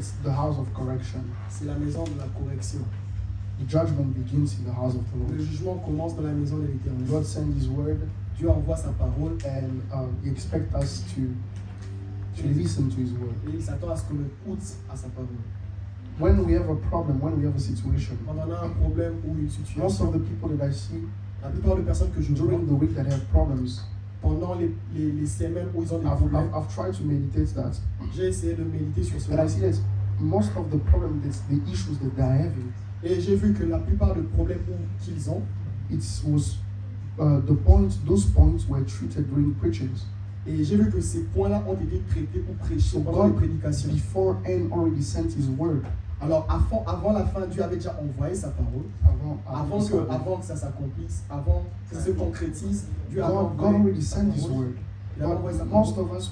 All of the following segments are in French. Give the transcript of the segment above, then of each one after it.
It's the house of correction. C'est la maison de la correction. The judgment begins in the house of the Le Lord. jugement commence dans la maison de l'Éternel. God sends His word, Dieu envoie sa parole and He expects us to listen to His word. et il s'attend à ce qu'on écoute à sa parole. When we have a problem, when we have a situation, Quand on a un problème ou une most situation, of the people that I see la plupart des personnes que je vois during the week that have problems, pendant les semaines où ils ont des I've problèmes, tried to meditate that, j'ai essayé de méditer sur and cela. I see that most of the problem, the issues that they're having, Et j'ai vu que la plupart des problèmes qu'ils ont, it was those points were treated during preachings. et j'ai vu que ces points-là ont été traités ou prêchés So pendant les God prédications. beforehand already sent His word. Alors avant la fin, Dieu avait déjà envoyé sa parole. Avant que ça s'accomplisse, avant que ça se concrétise, Dieu avait God envoyé already sa sent His parole. word. Il avait envoyé sa But most parole. of us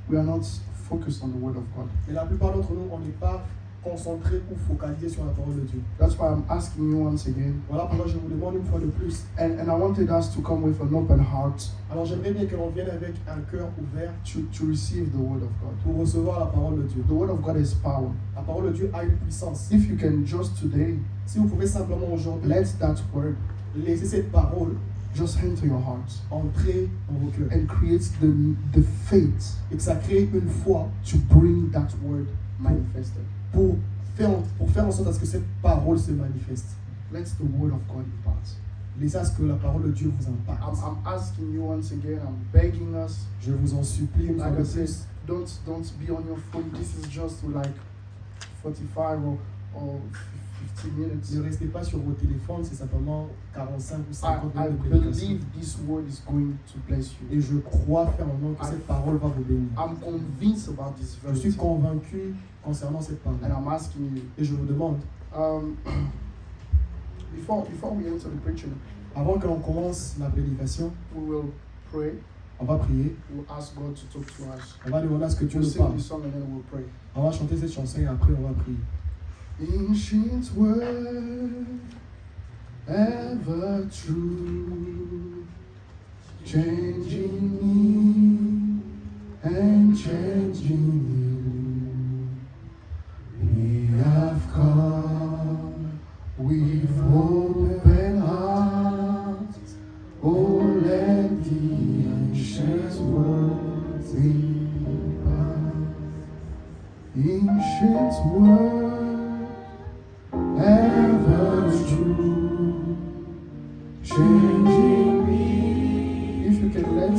we are not focused on the word of God. Mais la plupart d'entre nous, on n'est pas concentrés ou focalisés sur la parole de Dieu. That's why I'm asking you once again. Voilà pourquoi je vous demande une fois de plus. And I wanted us to come with an open heart Alors j'aimerais bien que l'on vienne avec un cœur ouvert to receive the word of God. pour recevoir la parole de Dieu. The word of God is power. La parole de Dieu a une puissance. If you can just today Si vous pouvez simplement aujourd'hui let that word laisser cette parole just enter your heart entrer dans vos cœurs and create the faith et que ça crée une foi to bring that word manifested. pour faire en sorte à ce que cette parole se manifeste. Let the word of God impart. Laissez à ce que la parole de Dieu vous impacte. I'm asking you once again, I'm begging us, Je vous en supplie une fois like de I said, plus. don't be on your phone. This is just like 45 or 15 minutes. Ne restez pas sur vos téléphones, c'est simplement 45 ou 50 I minutes de prédication. believe this word is going to bless you. Et je crois fermement que cette parole va vous bénir. I'm convinced about this Je suis verse, convaincu concernant cette parole. and I'm asking you, Et je vous demande, before we enter the preaching, avant que l'on commence la prédication, we will pray. on va prier. We'll ask God to talk to us. On va demander à ce que Dieu We'll nous sing parle. this song and then we'll pray. On va chanter cette chanson et après on va prier. Ancient word, ever true, changing me and changing you. We have come with open hearts. Oh, let the ancient word impart. Ancient word, ever true, changing me. If you can let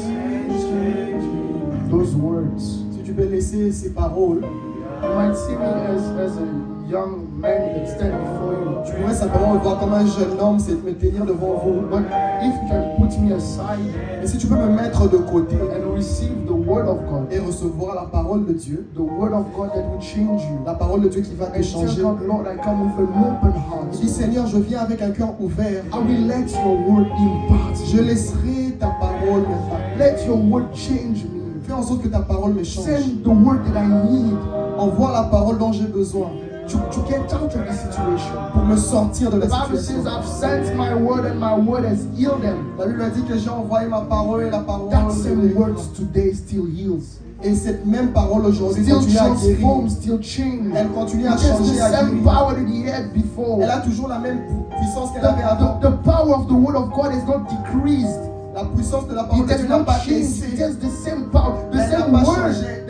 those words, Si tu peux laisser ces paroles, you might see me as a young man that stand before you. tu pourrais simplement me voir comme un jeune homme, c'est de me tenir devant vous. But if you can put me aside Et si tu peux me mettre de côté and receive the word of God, et recevoir la parole de Dieu, the word of God that will change you, la parole de Dieu qui va te and tell changer. God, Lord, I come with an open heart. Dis Seigneur, je viens avec un cœur ouvert. I will let your word impart. Je laisserai ta parole me Let your word change me. Fais en sorte que ta parole me change. Send the word that I need Envoie la parole dont j'ai besoin to get out of the situation. pour me sortir de The la Bible situation. says, I've sent my word and my word has healed them. La Bible a dit que j'ai envoyé ma parole et la parole That same de word today still heals. Et cette même parole aujourd'hui Still continue à guérir. transforms, still changes. Elle continue à It has changer, the à same guérir. power that he had before. Elle a toujours la même puissance qu'elle avait avant. The power of the word of God is not decreased. La puissance de la parole It de has Dieu n'a not pas changed. baissé. It has the same power, the Elle n'a same pas word changé.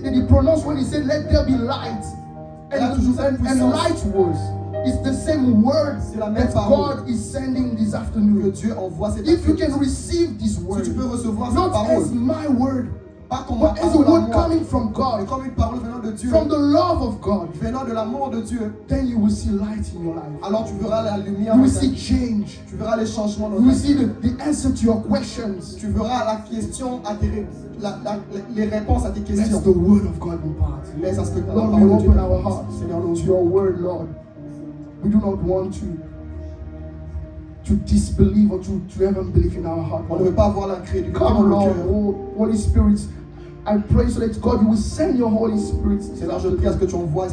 that he pronounced when he said, "Let there be light." Elle a toujours cette And puissance. light was. It's the same word C'est la même that parole. God is sending this Que afternoon. Dieu envoie cette If you can parole. receive this Si word, tu peux recevoir cette not parole, as my word, pas comme but ma as a parole à word moi, coming from mais God, comme une parole venant de Dieu, from the love of God, venant de l'amour de Dieu, then you will see light in your life. alors tu verras la lumière, You dans will ta see vie. change. Tu verras les changements dans You ta will vie. see the answer to your questions. Tu verras la question à les réponses à tes Let questions. the word of God impart. Laisse à ce que la Lord, we parole de Dieu open our hearts Seigneur, nous to your word, Lord. We do not want to disbelieve or to have unbelief in our heart. on ne veut pas avoir l'incrédulité dans Come, le Lord, cœur. oh, Holy Spirit. I pray so that God, you will send your Holy Spirit. Seigneur, je prie à ce que tu envoies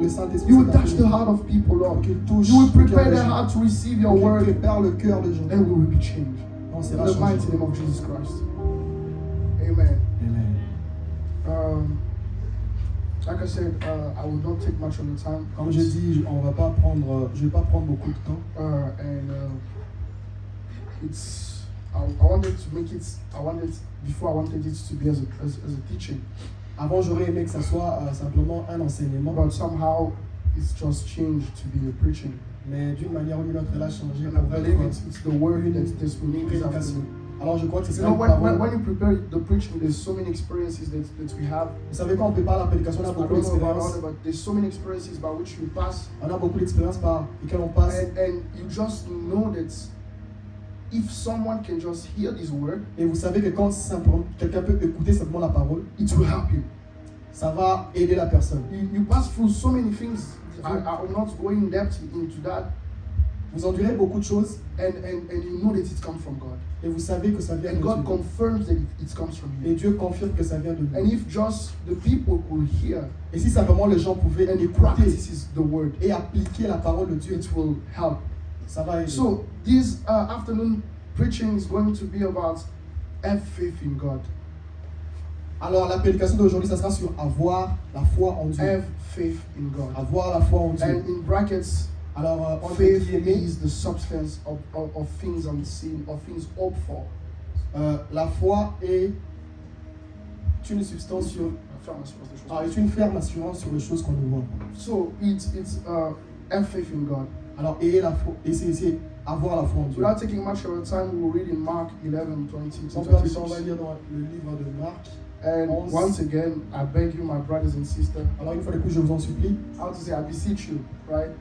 le Saint-Esprit. You will touch the heart of people, Lord. Qu'il touche You will le cœur prepare des their gens. heart to receive your Qu'il word, prépare le cœur des gens. and we will be changed. On In sera the changé. mighty name of Jesus Christ. Amen. Amen. Like I said, I will not take much of your time. Comme je dis, je vais pas prendre beaucoup de temps. It's I wanted to make it. I wanted it to be as a teaching. Avant, j'aurais aimé que ça soit simplement un enseignement. But somehow it's just changed to be a preaching. Mais d'une manière ou d'une autre, elle a changé. And I believe it's the word that this will need this afternoon. Alors je crois que c'est You ça. know, when you prepare the preaching, there's so many experiences that we have. Vous savez, quand on prépare la prédication, on a I beaucoup don't know about d'expériences. others, but there's so many experiences by which you pass. On a beaucoup d'expériences par lesquelles on passe. And you just know that if someone can just hear this word, Et vous savez que quand simplement quelqu'un peut écouter simplement la parole, it will help you. ça va aider la personne. You pass through so many things. I will not go in depth into that. Vous endurez beaucoup de choses And you know that it comes from God. et vous savez que ça vient And de God Dieu. confirms that it comes from Et Him. Dieu confirme que ça vient de And lui. if just the people could hear Et si simplement les gens pouvaient and écouter practices the word, et appliquer la parole de Dieu, it will help. ça va aider. So this afternoon preaching is going to be about have faith in God. Alors la prédication d'aujourd'hui, ça sera sur avoir la foi en Dieu. Have faith in God. Avoir la foi en Dieu. And in brackets, Alors entre faith guillemets, is the substance of things unseen, of things hoped for. la foi est une substance sur, est une ferme assurance sur les choses qu'on ne voit. So it's have faith in God. Alors ayez la foi, c'est avoir la foi en Dieu. Without taking much of our time, we will read in Mark 11:20 Sans to perdre du temps, on 26. va lire dans le livre de Marc. And once again, I beg you, my brothers and sisters, Alors une fois de plus, je vous en supplie, how to say, I beseech you, right?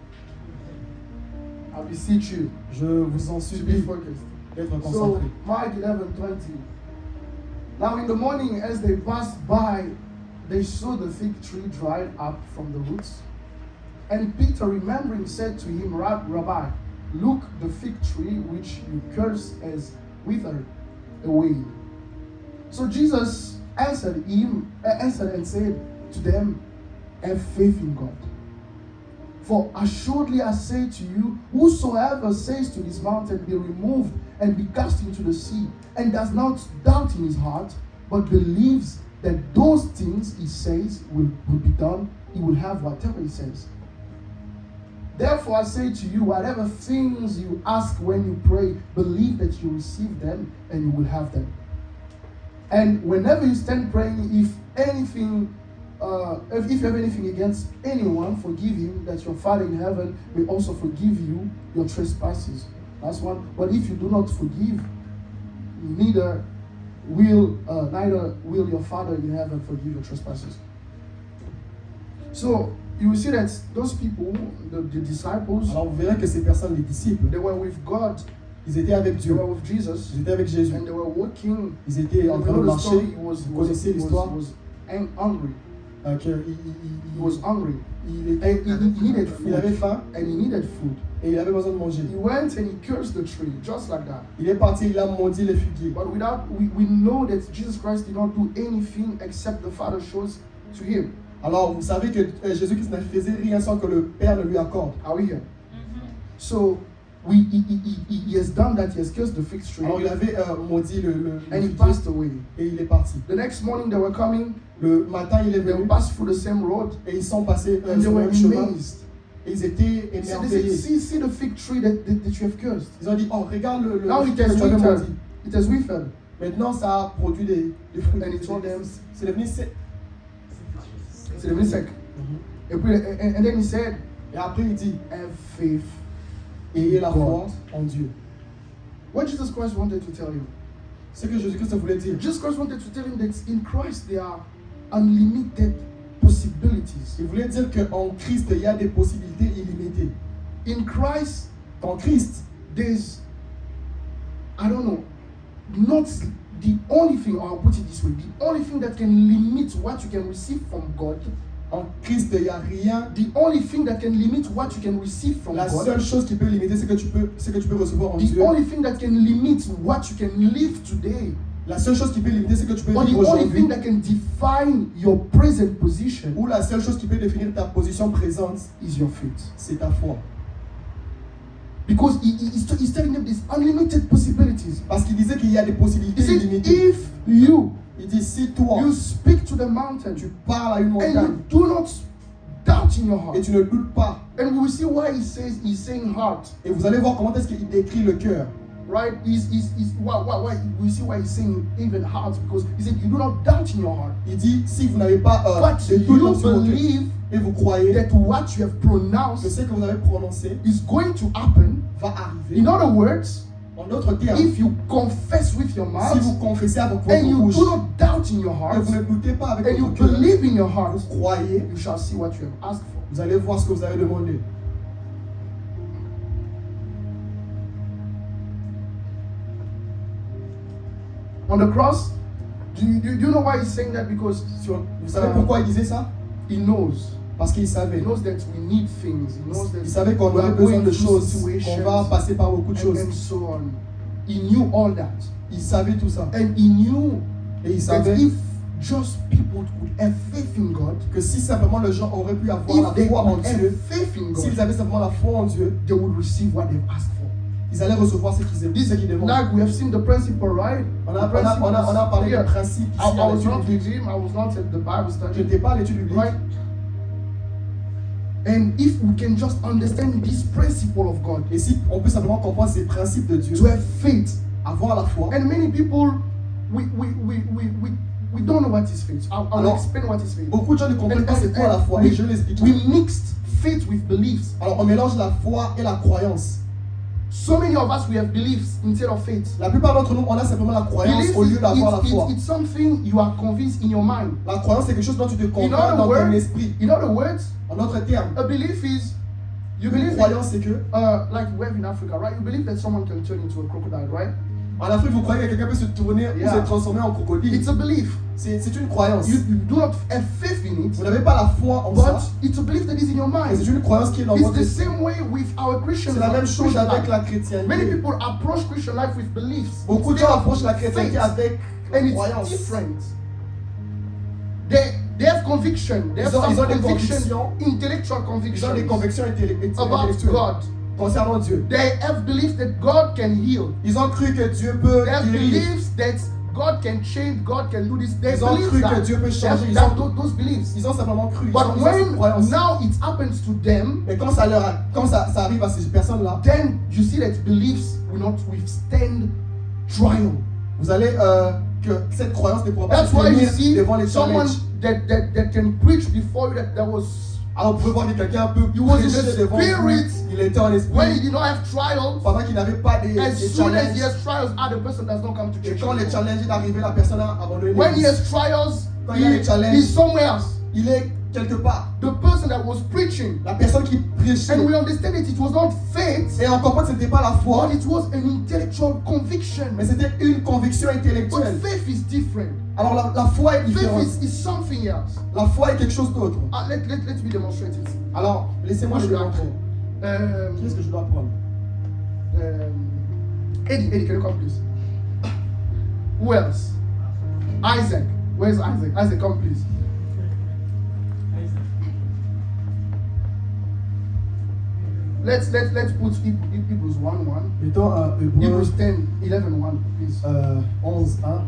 I beseech you je vous en to be supplie focused. d'être So, concentré. Mark 11:20. Now in the morning, as they passed by, they saw the fig tree dried up from the roots. And Peter, remembering, said to him, Rabbi, look, the fig tree which you cursed has withered away. So Jesus answered and said to them, have faith in God. For assuredly I say to you, whosoever says to this mountain, be removed and be cast into the sea, and does not doubt in his heart, but believes that those things he says will be done, he will have whatever he says. Therefore I say to you, whatever things you ask when you pray, believe that you receive them and you will have them. And whenever you stand praying, if you have anything against anyone, forgive him, that your Father in heaven may also forgive you your trespasses. That's one. But if you do not forgive, neither will your Father in heaven forgive your trespasses. So you will see that those people, the disciples, Alors vous verrez que ces personnes, les disciples, they were with God, ils étaient avec they Dieu, were with Jesus, ils étaient avec Jésus, and they were walking. ils étaient en You train de know the marcher. story, he was Vous connaissez l'histoire, hungry. He was hungry. He needed il avait food, faim and he needed food. et il avait besoin de manger. He went and he cursed the tree, just like that. Il est parti, il a maudit les figuiers. But we know that Jesus Christ did not do anything except the Father shows to him. Alors vous savez que Jésus-Christ ne faisait rien sans que le Père ne lui accorde. Are we here? So he has done that. He has cursed the fig tree, Alors il avait maudit le and he figuier passed away. et il est parti. The next morning they were coming. Le matin il est They venu passed through the same road, et ils sont passés and they sur le were même chemin amazed. et ils étaient So they said, émerveillés. see the fig tree that you have cursed. Ils ont dit, oh regarde le Now it figuier que has tu avais withered. maudit. It has withered. Maintenant ça a produit des fruits. And he told them, C'est devenu sec. c'est devenu sec. Et puis, and then he said, Et après il dit, have faith. ayez la God. foi en Dieu. What Jesus Christ wanted to tell him. Ce que Jésus-Christ voulait dire. Jesus Christ wanted to tell him that in Christ there are unlimited possibilities. Il voulait dire qu'en Christ, il y a des possibilités illimitées. In Christ, Qu'en Christ, there's, I don't know, not the only thing, or I'll put it this way, the only thing that can limit what you can receive from God, en Christ, il n'y a rien. the only thing that can limit what you can receive from La God, seule chose qui peut limiter ce que tu peux recevoir en the Dieu. only thing that can limit what you can live today, La seule chose qui peut limiter ce que tu peux or the vivre only aujourd'hui. thing that can define your present position Ou la seule chose qui peut définir ta position présente, is your faith. c'est ta foi. Because he's telling them these unlimited possibilities. Parce qu'il disait qu'il y a des He possibilités said, illimitées. if you Il dit, si toi, you speak to the mountain tu parles à une and montagne you do not doubt in your et heart. tu ne doutes pas, And we will see why he's saying heart, et vous allez voir comment est-ce qu'il décrit le cœur. right? Why we see why he's saying even heart, because he said you do not doubt in your heart, Il dit, si vous n'avez pas but de doute you dans votre cœur, believe et vous croyez that what you have que pronounced ce que vous avez prononcé is going to happen. va arriver. In other words, En d'autres termes, if you confess with your si mouth vous confessez avec and votre you bouche do not doubt in your et heart vous ne doutez pas avec and you votre cœur, believe in your heart, vous croyez, you shall see what you have asked for. vous allez voir ce que vous avez demandé. On the cross, do you know why he's saying that? Because Vous savez pourquoi il disait ça? he knows. Parce qu'il He savait. knows that we need things. He knows that Il savait qu'on we aurait are besoin going de through choses, situations qu'on va passer par beaucoup de choses. and so on. He knew all that. Il savait tout ça. And he knew Et il that savait if just people could have faith in God, que si simplement les gens auraient pu avoir if la they foi en could have Dieu, faith in s'ils God, avaient simplement la foi en Dieu, they would receive what they've asked for. ils allaient recevoir ce qu'ils demandent. Like we have seen the principle, right? On a parlé Yeah. du principe ici I dans was l'étude not biblique. with him. I was not at the Bible Je study. n'étais pas à l'étude biblique. Right? And if we can just understand this principle of God, Et si on peut simplement comprendre ces principes de Dieu, to have faith, avoir la foi. and many people, we don't know what is faith. I'll Alors, explain what is faith. Beaucoup de gens ne comprennent pas c'est quoi la foi et je vais l'expliquer. we mixed faith with beliefs. Alors on mélange la foi et la croyance. So many of us, we have beliefs instead of faith. La plupart d'entre nous, on a simplement la croyance Belief au lieu d'avoir la foi. it's something you are convinced in your mind. La croyance, c'est quelque chose dont tu te In convaincs other dans ton words, esprit. in other words, En d'autres termes, a belief is you une believe croyance, c'est que like we have in Africa, right? You believe that someone can turn into a crocodile, right? en Afrique, vous croyez que quelqu'un peut se tourner Yeah. ou se transformer en crocodile. It's a belief. C'est une croyance. You do not have faith in it, Vous n'avez pas la foi en but ça. it's a belief that is in your Et c'est mind. une croyance qui est dans It's votre the esprit. same way with our Christian C'est la même life. chose avec la Many chrétienté. people approach Christian life with beliefs. Beaucoup de instead gens of approchent la chrétienté faith. avec And la it's croyance. different. They have conviction. They have Ils ont some des conviction, convictions. intellectual Ils ont conviction des convictions about intellectuelles God. concernant Dieu. They have belief that God can heal. Ils ont cru que Dieu peut They have guérir. beliefs that God can change, God can do this. They Ils ont believe cru that. que Dieu peut They have changer. Ils that- ont- those beliefs. Ils ont simplement cru. Ils But ont cette when croyance. now it happens to them, Mais quand ça arrive à ces personnes-là, then you see that beliefs will not withstand trial. vous allez que cette croyance ne pourra pas That's why you tenir see devant les someone challenges. that can preach before you that was Alors vous pouvez voir que quelqu'un peut You was in prêcher the devant vous. spirit. Il était en when he esprit did not have trials. pendant qu'il n'avait pas des As soon as he challenges. has trials, the person does not come to Et church. quand les challenges est arrivé, la personne a abandonné When he l'église. has trials, Quand il y a les challenges, he's somewhere else. Il est quelque part. The person that was preaching, La personne qui prêchait. and we understand it was not faith, Et on comprend que ce n'était pas la foi, but it was an intellectual conviction. mais c'était une conviction But intellectuelle. faith is different. Alors la foi est Faith différente. is something else. La foi est quelque chose d'autre. Let me demonstrate it. Alors, laissez-moi What le should I démontrer. do? Qu'est-ce que je dois prendre? Eddie, can you come please? Who else? Isaac. Where's Isaac? Isaac, come please. Let's put Hebrews 1:1. Mettons Hébreux Hebrews 10:11:1, please. 11:1.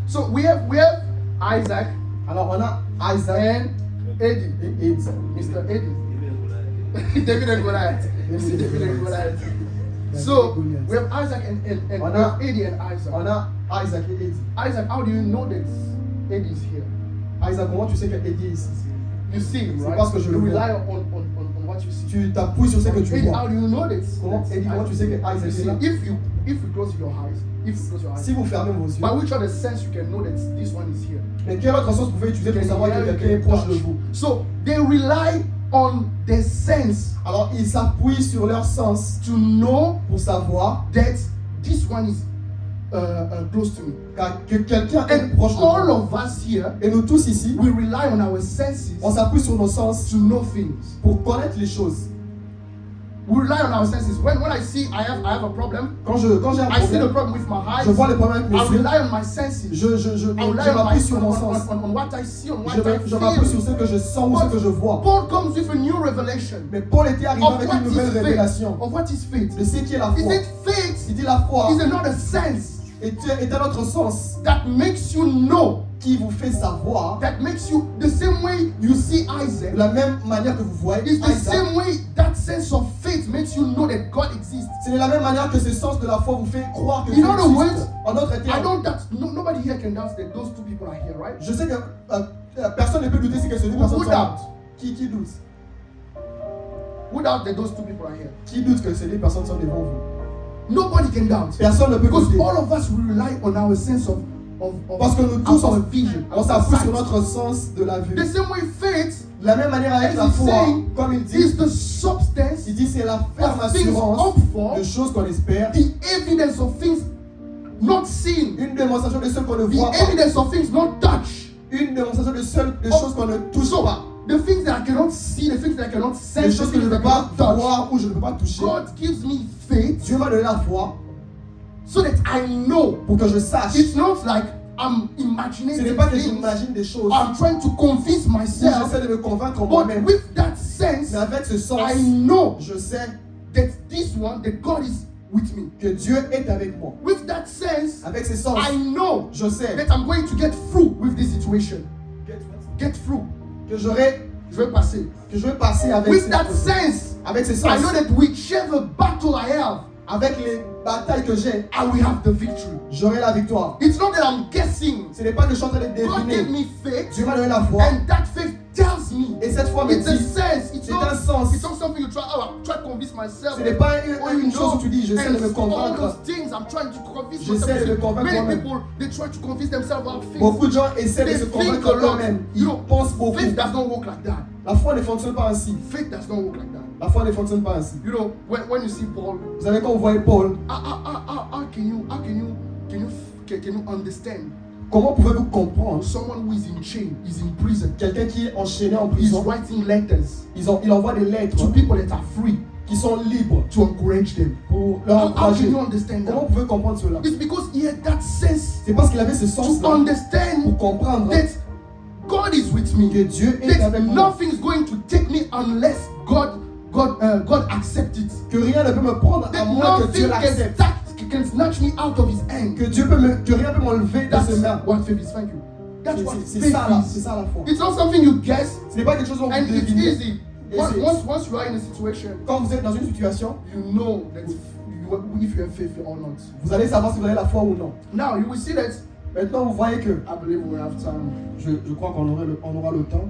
So we have Isaac Alors, on a Isaac and Eddie, et Ed. Mr. Eddie. David and Goliath. Mr. David and Goliath. So we have Isaac and we have Eddie and Isaac. On a Isaac et Eddie. Isaac, how do you know that Eddie is here? Isaac, comment tu sais que Eddie est ici? You see him, C'est right? parce que je you le vois. rely on what you see. Tu t'appuies sur ce que tu Eddie, vois. how do you know that? Comment, Eddie, comment tu sais que Isaac You est see, là? if you close your eyes, Si vous fermez vos yeux, by which other sense you can know that this one is here? mais quel autre sens vous pouvez utiliser pour savoir que quelqu'un est proche de vous? So they rely on their sense Alors, ils s'appuient sur leur sens to know pour savoir that this one is close to me. que quelqu'un est And proche de all vous. of us here, Et nous tous ici, we rely on our senses on s'appuie sur nos sens to know things. pour connaître les choses. We rely on our senses. When I see I have a problem, Quand j'ai un I see the problème, problem with my eyes. je vois les problèmes avec mes I yeux, rely on my senses. je I rely m'appuie sur mon sens. on what I see, on what Je I m'appuie sur feel. ce que je sens ou ce que je vois. Paul comes with a new revelation Mais Paul était arrivé of avec what une is nouvelle faith. révélation Of what is faith. de ce qui est la He foi. said faith Il dit la foi, is another sense. est un autre sens that makes you know, qui vous fait savoir, that makes you, the same way you see Isaac, de la même manière que vous voyez it's the Isaac, same way that sense of faith makes you know that God exists. c'est de la même manière que ce sens de la foi vous fait croire que In Dieu other words, existe. En d'autres I termes, don't doubt, nobody here can doubt that those two people are here, right? je sais que personne ne peut douter si que ces deux personnes Who sont doubt? là. Qui doute? Who doubt that those two people are here? Qui doute que ces deux personnes sont devant vous? Nobody can doubt. Personne ne peut Because douter. all of us will rely on our sense of Parce que nous tous, our vision. on s'appuie sur notre sens de la vue. The same way faith De la même manière avec as la he's foi, saying, comme il dit, is the substance, il dit c'est la ferme of things assurance hoped for, de choses qu'on espère, the evidence of things not seen, une démonstration de ce qu'on ne the voit pas, evidence of things not touched. une démonstration de choses qu'on ne touche So, pas, the things that I cannot see, the things that I cannot des sense, the choses que je things ne that peux I pas cannot touch. voir ou je ne peux pas toucher. God gives me faith Dieu m'a donné la foi so that I know. pour que je sache. It's not like I'm imagining Ce n'est pas que things. j'imagine des choses I'm trying to convince où myself. j'essaie de me convaincre But moi-même. with that sense, Mais avec ce sens, I know je sais that this one, that God is with me. que Dieu est avec moi. With that sense, Avec ce sens, I know je sais that I'm going to get through with this situation. Get through. que je vais passer avec With that sense, ce I sens, know that whichever battle I have, avec les batailles que j'ai, I will have the victory. j'aurai la victoire. It's not that I'm guessing. Ce n'est pas que je suis en train de God gave deviner. me faith, Dieu m'a donné la foi. and that faith tells me. Et cette foi me It's a dit, sense. It's c'est not, un sens. it's not something you try. Oh, I'm trying to convince myself. Ce n'est pas Oh, une chose où tu dis, j'essaie de me and all convaincre. those things I'm trying to convince J'essaie myself. de me convaincre Many moi-même. people, they try to convince themselves about faith. Beaucoup de gens essaient de They se think convaincre a lot. eux-mêmes. You Ils know, pensent beaucoup. faith does not work like that. La foi ne fonctionne pas ainsi. Faith does not work like that. La foi ne fonctionne pas ainsi. You know, when you see Paul, Vous savez, quand vous voyez Paul, how can you understand comment pouvez-vous comprendre someone who is in chain, is in prison, quelqu'un qui est enchaîné en is prison? writing letters Il envoie des lettres to people that are free qui sont libres to encourage them? pour leur How can encourager. you understand Comment that? vous pouvez comprendre cela? It's because he had that sense C'est parce qu'il avait ce to sens-là understand pour comprendre that God is with que me. Dieu est That avec moi. nothing is going to take me unless God accepts it. Que rien ne peut me prendre à That moins que Dieu nothing l'accepte. can snatch me out of his hand. Que rien peut m'enlever de That's ce main. what faith is. Thank you. That's what C'est faith ça, is. c'est ça la foi. It's not something you guess Ce n'est pas quelque chose dont vous and it's devinez. easy. Et c'est- Once you are in a situation, Quand vous êtes dans une situation, you know that if you have faith or not. vous allez savoir si vous avez la foi ou non. Now you will see that. Maintenant, vous voyez que, I believe we have time. je crois qu'on aura le temps.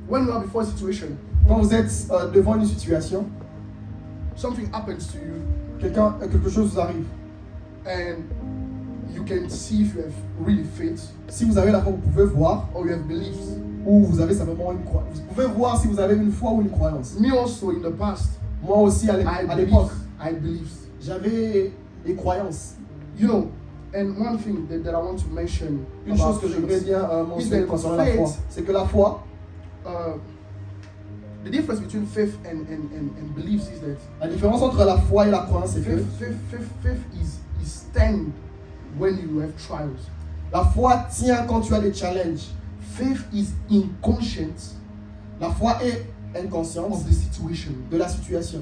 When you are before a situation, Quand vous êtes devant une situation, something happens to you, quelque chose vous arrive. and you can see if you have really faith Si vous avez la foi, vous pouvez voir, or you have beliefs. ou vous avez simplement une croyance. Vous pouvez voir si vous avez une foi ou une croyance. Me also in the past, Moi aussi, à l'époque, I believed. j'avais des croyances. You know, and one thing that I want to mention Une chose about que j'aimerais faith, bien mentionner is that concernant la foi, faith- c'est que la foi, the difference between faith and beliefs is that la différence entre la foi et la croyance, c'est que faith is stand when you have trials. la foi tient quand tu as des challenges. Faith is inconscient La foi est inconsciente of the situation. de la situation.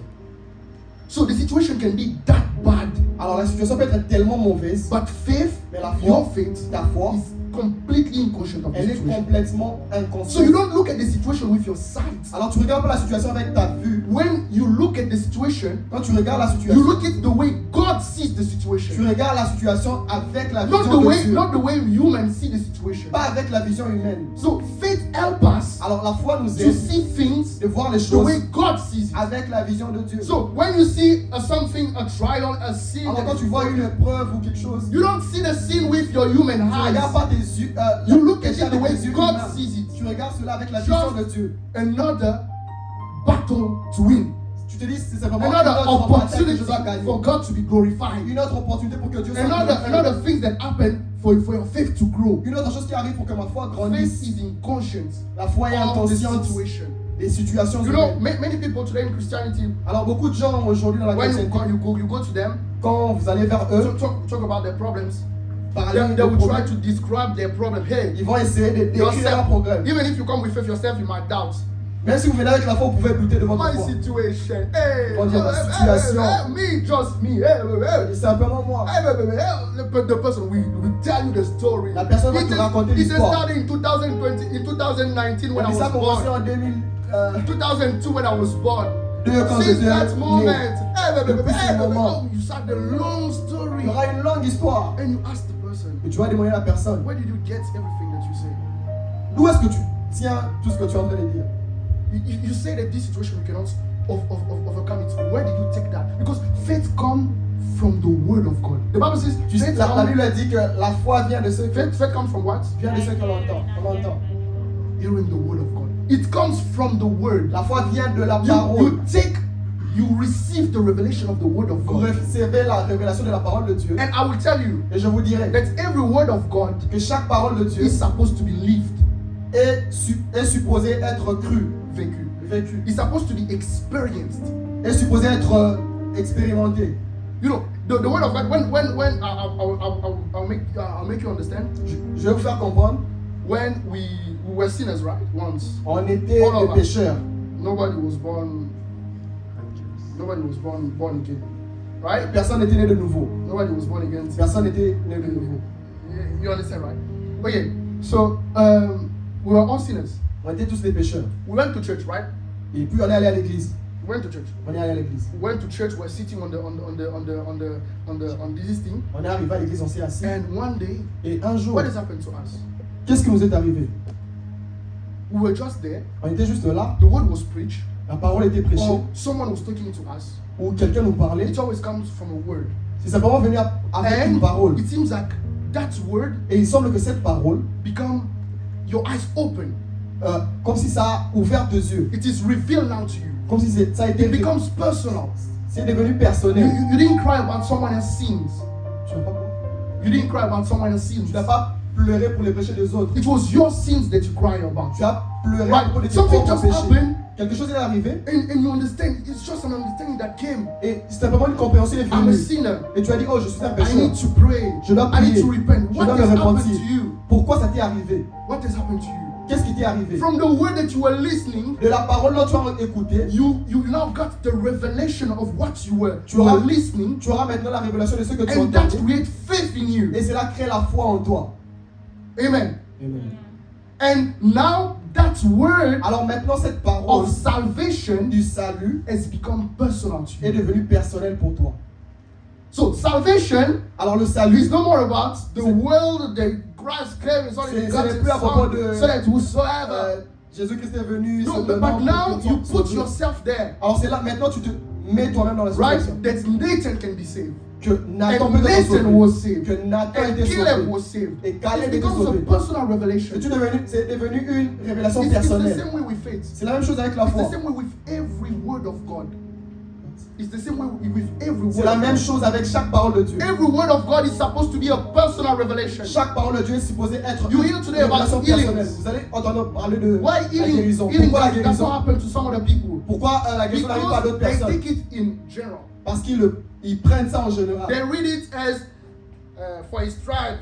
So the situation can be that bad, Alors la situation peut être tellement mauvaise, but faith, mais la foi, your faith, ta foi, is completely inconscient of the elle est situation. complètement So you inconsciente. don't look at the situation with your sight. Alors tu regardes pas la situation avec ta vue. When you look at the situation, Quand tu regardes la you situation, look at the way God sees the tu situation. regardes la situation avec la Not vision the de way, Dieu, not the way humans see the situation. pas avec la vision humaine. So faith helps us Alors la foi nous to aide see things de voir les the choses way God sees it. avec la vision de Dieu. So when you see something, a trial, a sin, Alors quand tu vois une épreuve ou quelque chose, you don't see the sin with your human tu ne regardes eyes. pas tes yeux, You look at péché it the avec way tes yeux God humains. sees it. Tu regardes cela avec la Just vision de Dieu. Another battle to win. Tu te dis c'est simplement une Another autre bataille que opportunity je dois gagner. for God to be glorified. Une autre opportunité pour que Dieu soit Another glorifié. things that happen for your faith to grow. Une autre chose qui arrive pour que ma foi Faith grandisse. is inconscient La foi est of the inconsciente situation. des situations You know, humaines. many people today in Christianity, Alors beaucoup de gens aujourd'hui dans la when chrétienté, you go to them, quand vous allez vers eux, talk about their problems, parler they de will try problèmes, to describe their problem. Hey, ils vont essayer de décrire leurs yourself, problèmes. even if you come with faith yourself, you might doubt. Même si vous venez avec la foi, vous pouvez douter de votre My foi. situation. Hey, On dit la situation. Me, just me. Hey, C'est simplement moi. The person will tell you the story. La personne va te raconter It l'histoire. started in 2020, in 2019 when I Et ça a was commencé born. en 2002 when I was born. quand Since j'étais that né. moment, Depuis ce moment. you start the long story. Il y aura une longue histoire. And you ask the person, Et tu vas demander à la personne, where did you get everything that you say? d'où est-ce que tu tiens tout ce que tu es en train de dire? You say that this situation you cannot overcome it. Where did you take that? Because faith comes from the word of God. The Bible says, Tu sais, faith, la Bible a dit que la foi vient de ceux que faith comes from what? vient de ceux que l'on entend. Hearing the word of God. It comes from the word. La foi vient de la You parole. you receive the revelation of the word of Vous God. recevez la révélation de la parole de Dieu. And I will tell you Et je vous dirai that every word of God que chaque parole de Dieu is supposed to be lived, est supposée être crue, vécue. It's supposed to be experienced. est supposée être expérimentée. You know, the word of God. When I'll make you understand. Je vais vous faire comprendre. When we were sinners, right? Once. On était All of des us. pécheurs. Nobody was born again, right? Personne n'était né de nouveau. Nobody was born again. Personne n'était né de nouveau. You understand, right? Okay, so we were all sinners. On était tous des pécheurs. We went to church, right? Et puis on est allé à l'église. We went to church. On est allé à l'église. We went to church. We're sitting on this thing. On est arrivé à l'église, on s'est assis. And one day, Et un jour, what has happened to us? qu'est-ce qui nous est arrivé? We were just there. On était juste là. The word was preached. La parole était prêchée. Or someone was talking to us. Ou quelqu'un nous parlait. It always comes from a word. C'est simplement venu avec une parole. And it seems like that word Et il semble que cette parole, become your eyes open. comme si ça a ouvert tes yeux. It is revealed now to you. Comme si ça a été It becomes personal. c'est devenu personnel. You didn't cry about someone else's sins. Tu n'as pas quoi? You didn't cry about someone else's sins. Tu n'as pas pleuré pour les péchés des autres. It was your sins that you cry about. Tu as pleuré Right. pour les tes Something propres just péchés. happened. Quelque chose est arrivé. And you understand, it's just an understanding that came. Et c'est simplement une compréhension est I'm a venue. sinner. Et tu as dit, oh, je suis un I pécheur. need to pray. Je dois I need prier. to repent. Je What dois has me happened repentir. to you? Pourquoi ça t'est arrivé? What has happened to you? Qu'est-ce qui t'est arrivé? From the word that you were listening, De la parole dont tu as écouté, you now got the revelation of what you were Tu auras- listening, tu auras maintenant la révélation de ce que tu and that entends. creates faith in you. Et cela crée la foi en toi. Amen. Amen. And now that word Alors maintenant, cette parole of salvation du salut has become personal to est you. devenue personnelle pour toi. So salvation Alors le is salut, no more about the world, the grass claim is only C'est- begotten ce n'est plus à propos Son, de- so that whosoever. Jésus-Christ est venu. No, simplement but now pour que you tu sois put sauvé. yourself there, Alors c'est là, maintenant tu te mets toi-même dans la right? situation. That Nathan can be saved. Que Nathan And peut être Nathan sauvé. was saved. Que Nathan And était Caleb sauvé. was saved. Et Caleb It était becomes a sauvé. personal revelation. C'est devenu une révélation It's the personnelle. same way with faith. C'est la même chose avec la It's foi. the same way with every word of God. It's the same way with every C'est word. la of même God. chose avec chaque parole de Dieu. Every word of God is supposed to be a personal revelation. Chaque parole de Dieu est supposée être You une hear today about révélation healings. personnelle. Vous allez entendre parler de Why la healing, guérison. healing Pourquoi la does not guérison? happen to some other people? Pourquoi la guérison n'arrive pas à d'autres Because they personnes? take it in general. Parce qu'ils prennent ça en général. They read it as for his tribe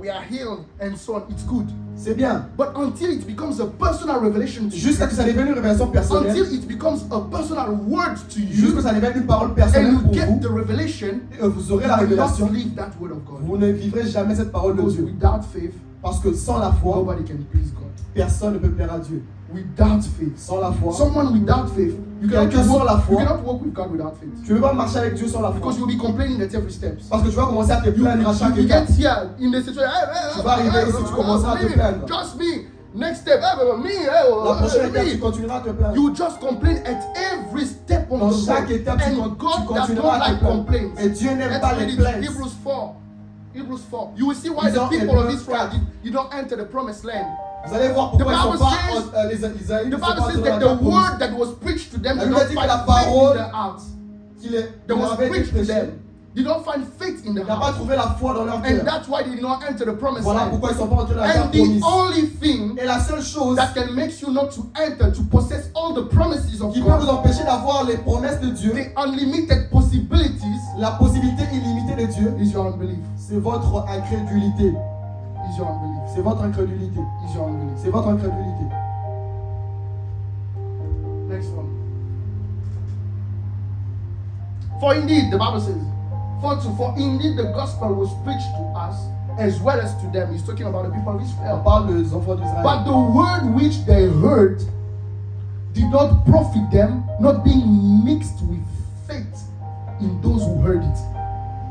we are healed and so on. It's good. C'est bien. But until it becomes a personal revelation to you, Jusqu'à ce que ça devienne une révélation personnelle. until it becomes a personal word to Jusqu'à ce you, que ça devienne une parole and personnelle you pour get vous. the revelation, Et vous aurez you la will not révélation. believe that word of God. Vous ne vivrez jamais cette parole de Because Dieu. without faith, Parce que sans la foi, nobody can please God. personne ne peut plaire à Dieu. Without faith, Sans la foi, someone without faith, you Quelqu'un sans la you foi. cannot walk with God without faith. tu ne peux pas marcher avec Dieu sans la foi. Because you'll be complaining at every step. Parce que tu vas commencer à te plaindre à chaque You étape. get here in the situation. Tu vas arriver ici, tu commenceras à te plaindre. Just me. Next step. La prochaine étape, tu Me. continueras à te plaindre. You just complain at every step on Dans the chaque road. étape, tu And God does continueras not à te like plaindre. complaints. Et Dieu n'aime Let's pas read les it. plaintes. Hebrews 4. Hebrews 4. You will see why Disons the people of Hébreux Israel 4. did not enter the promised land. Vous allez voir pourquoi The ils ne Bible sont pas says- les Israélites. The ne sont Bible pas says entrés dans that la the terre promise. word that was preached to them La did Bible not dit que find la faith parole in their hearts. That was avait été preached to prêchée. them. Did not find faith in their Ils n'ont pas hearts. trouvé la foi dans leur And cœur. that's why they did not enter the promised Voilà land. pourquoi ils ne sont pas entrés dans la terre And the promise. only thing Et la seule chose that can make you not to enter, to possess all the promises of qui peut vous God, empêcher d'avoir les promesses de Dieu, the unlimited possibilities, la possibilité illimitée de Dieu, is your unbelief. c'est votre incrédulité. Is your unbelief. C'est votre incrédulité. Is your unbelief. C'est votre incrédulité. For indeed, the Bible says, for indeed the gospel was preached to us as well as to them. He's talking about the people of On Israel. parle des enfants d'Israël. But the word which they heard did not profit them, not being mixed with faith in those who heard it.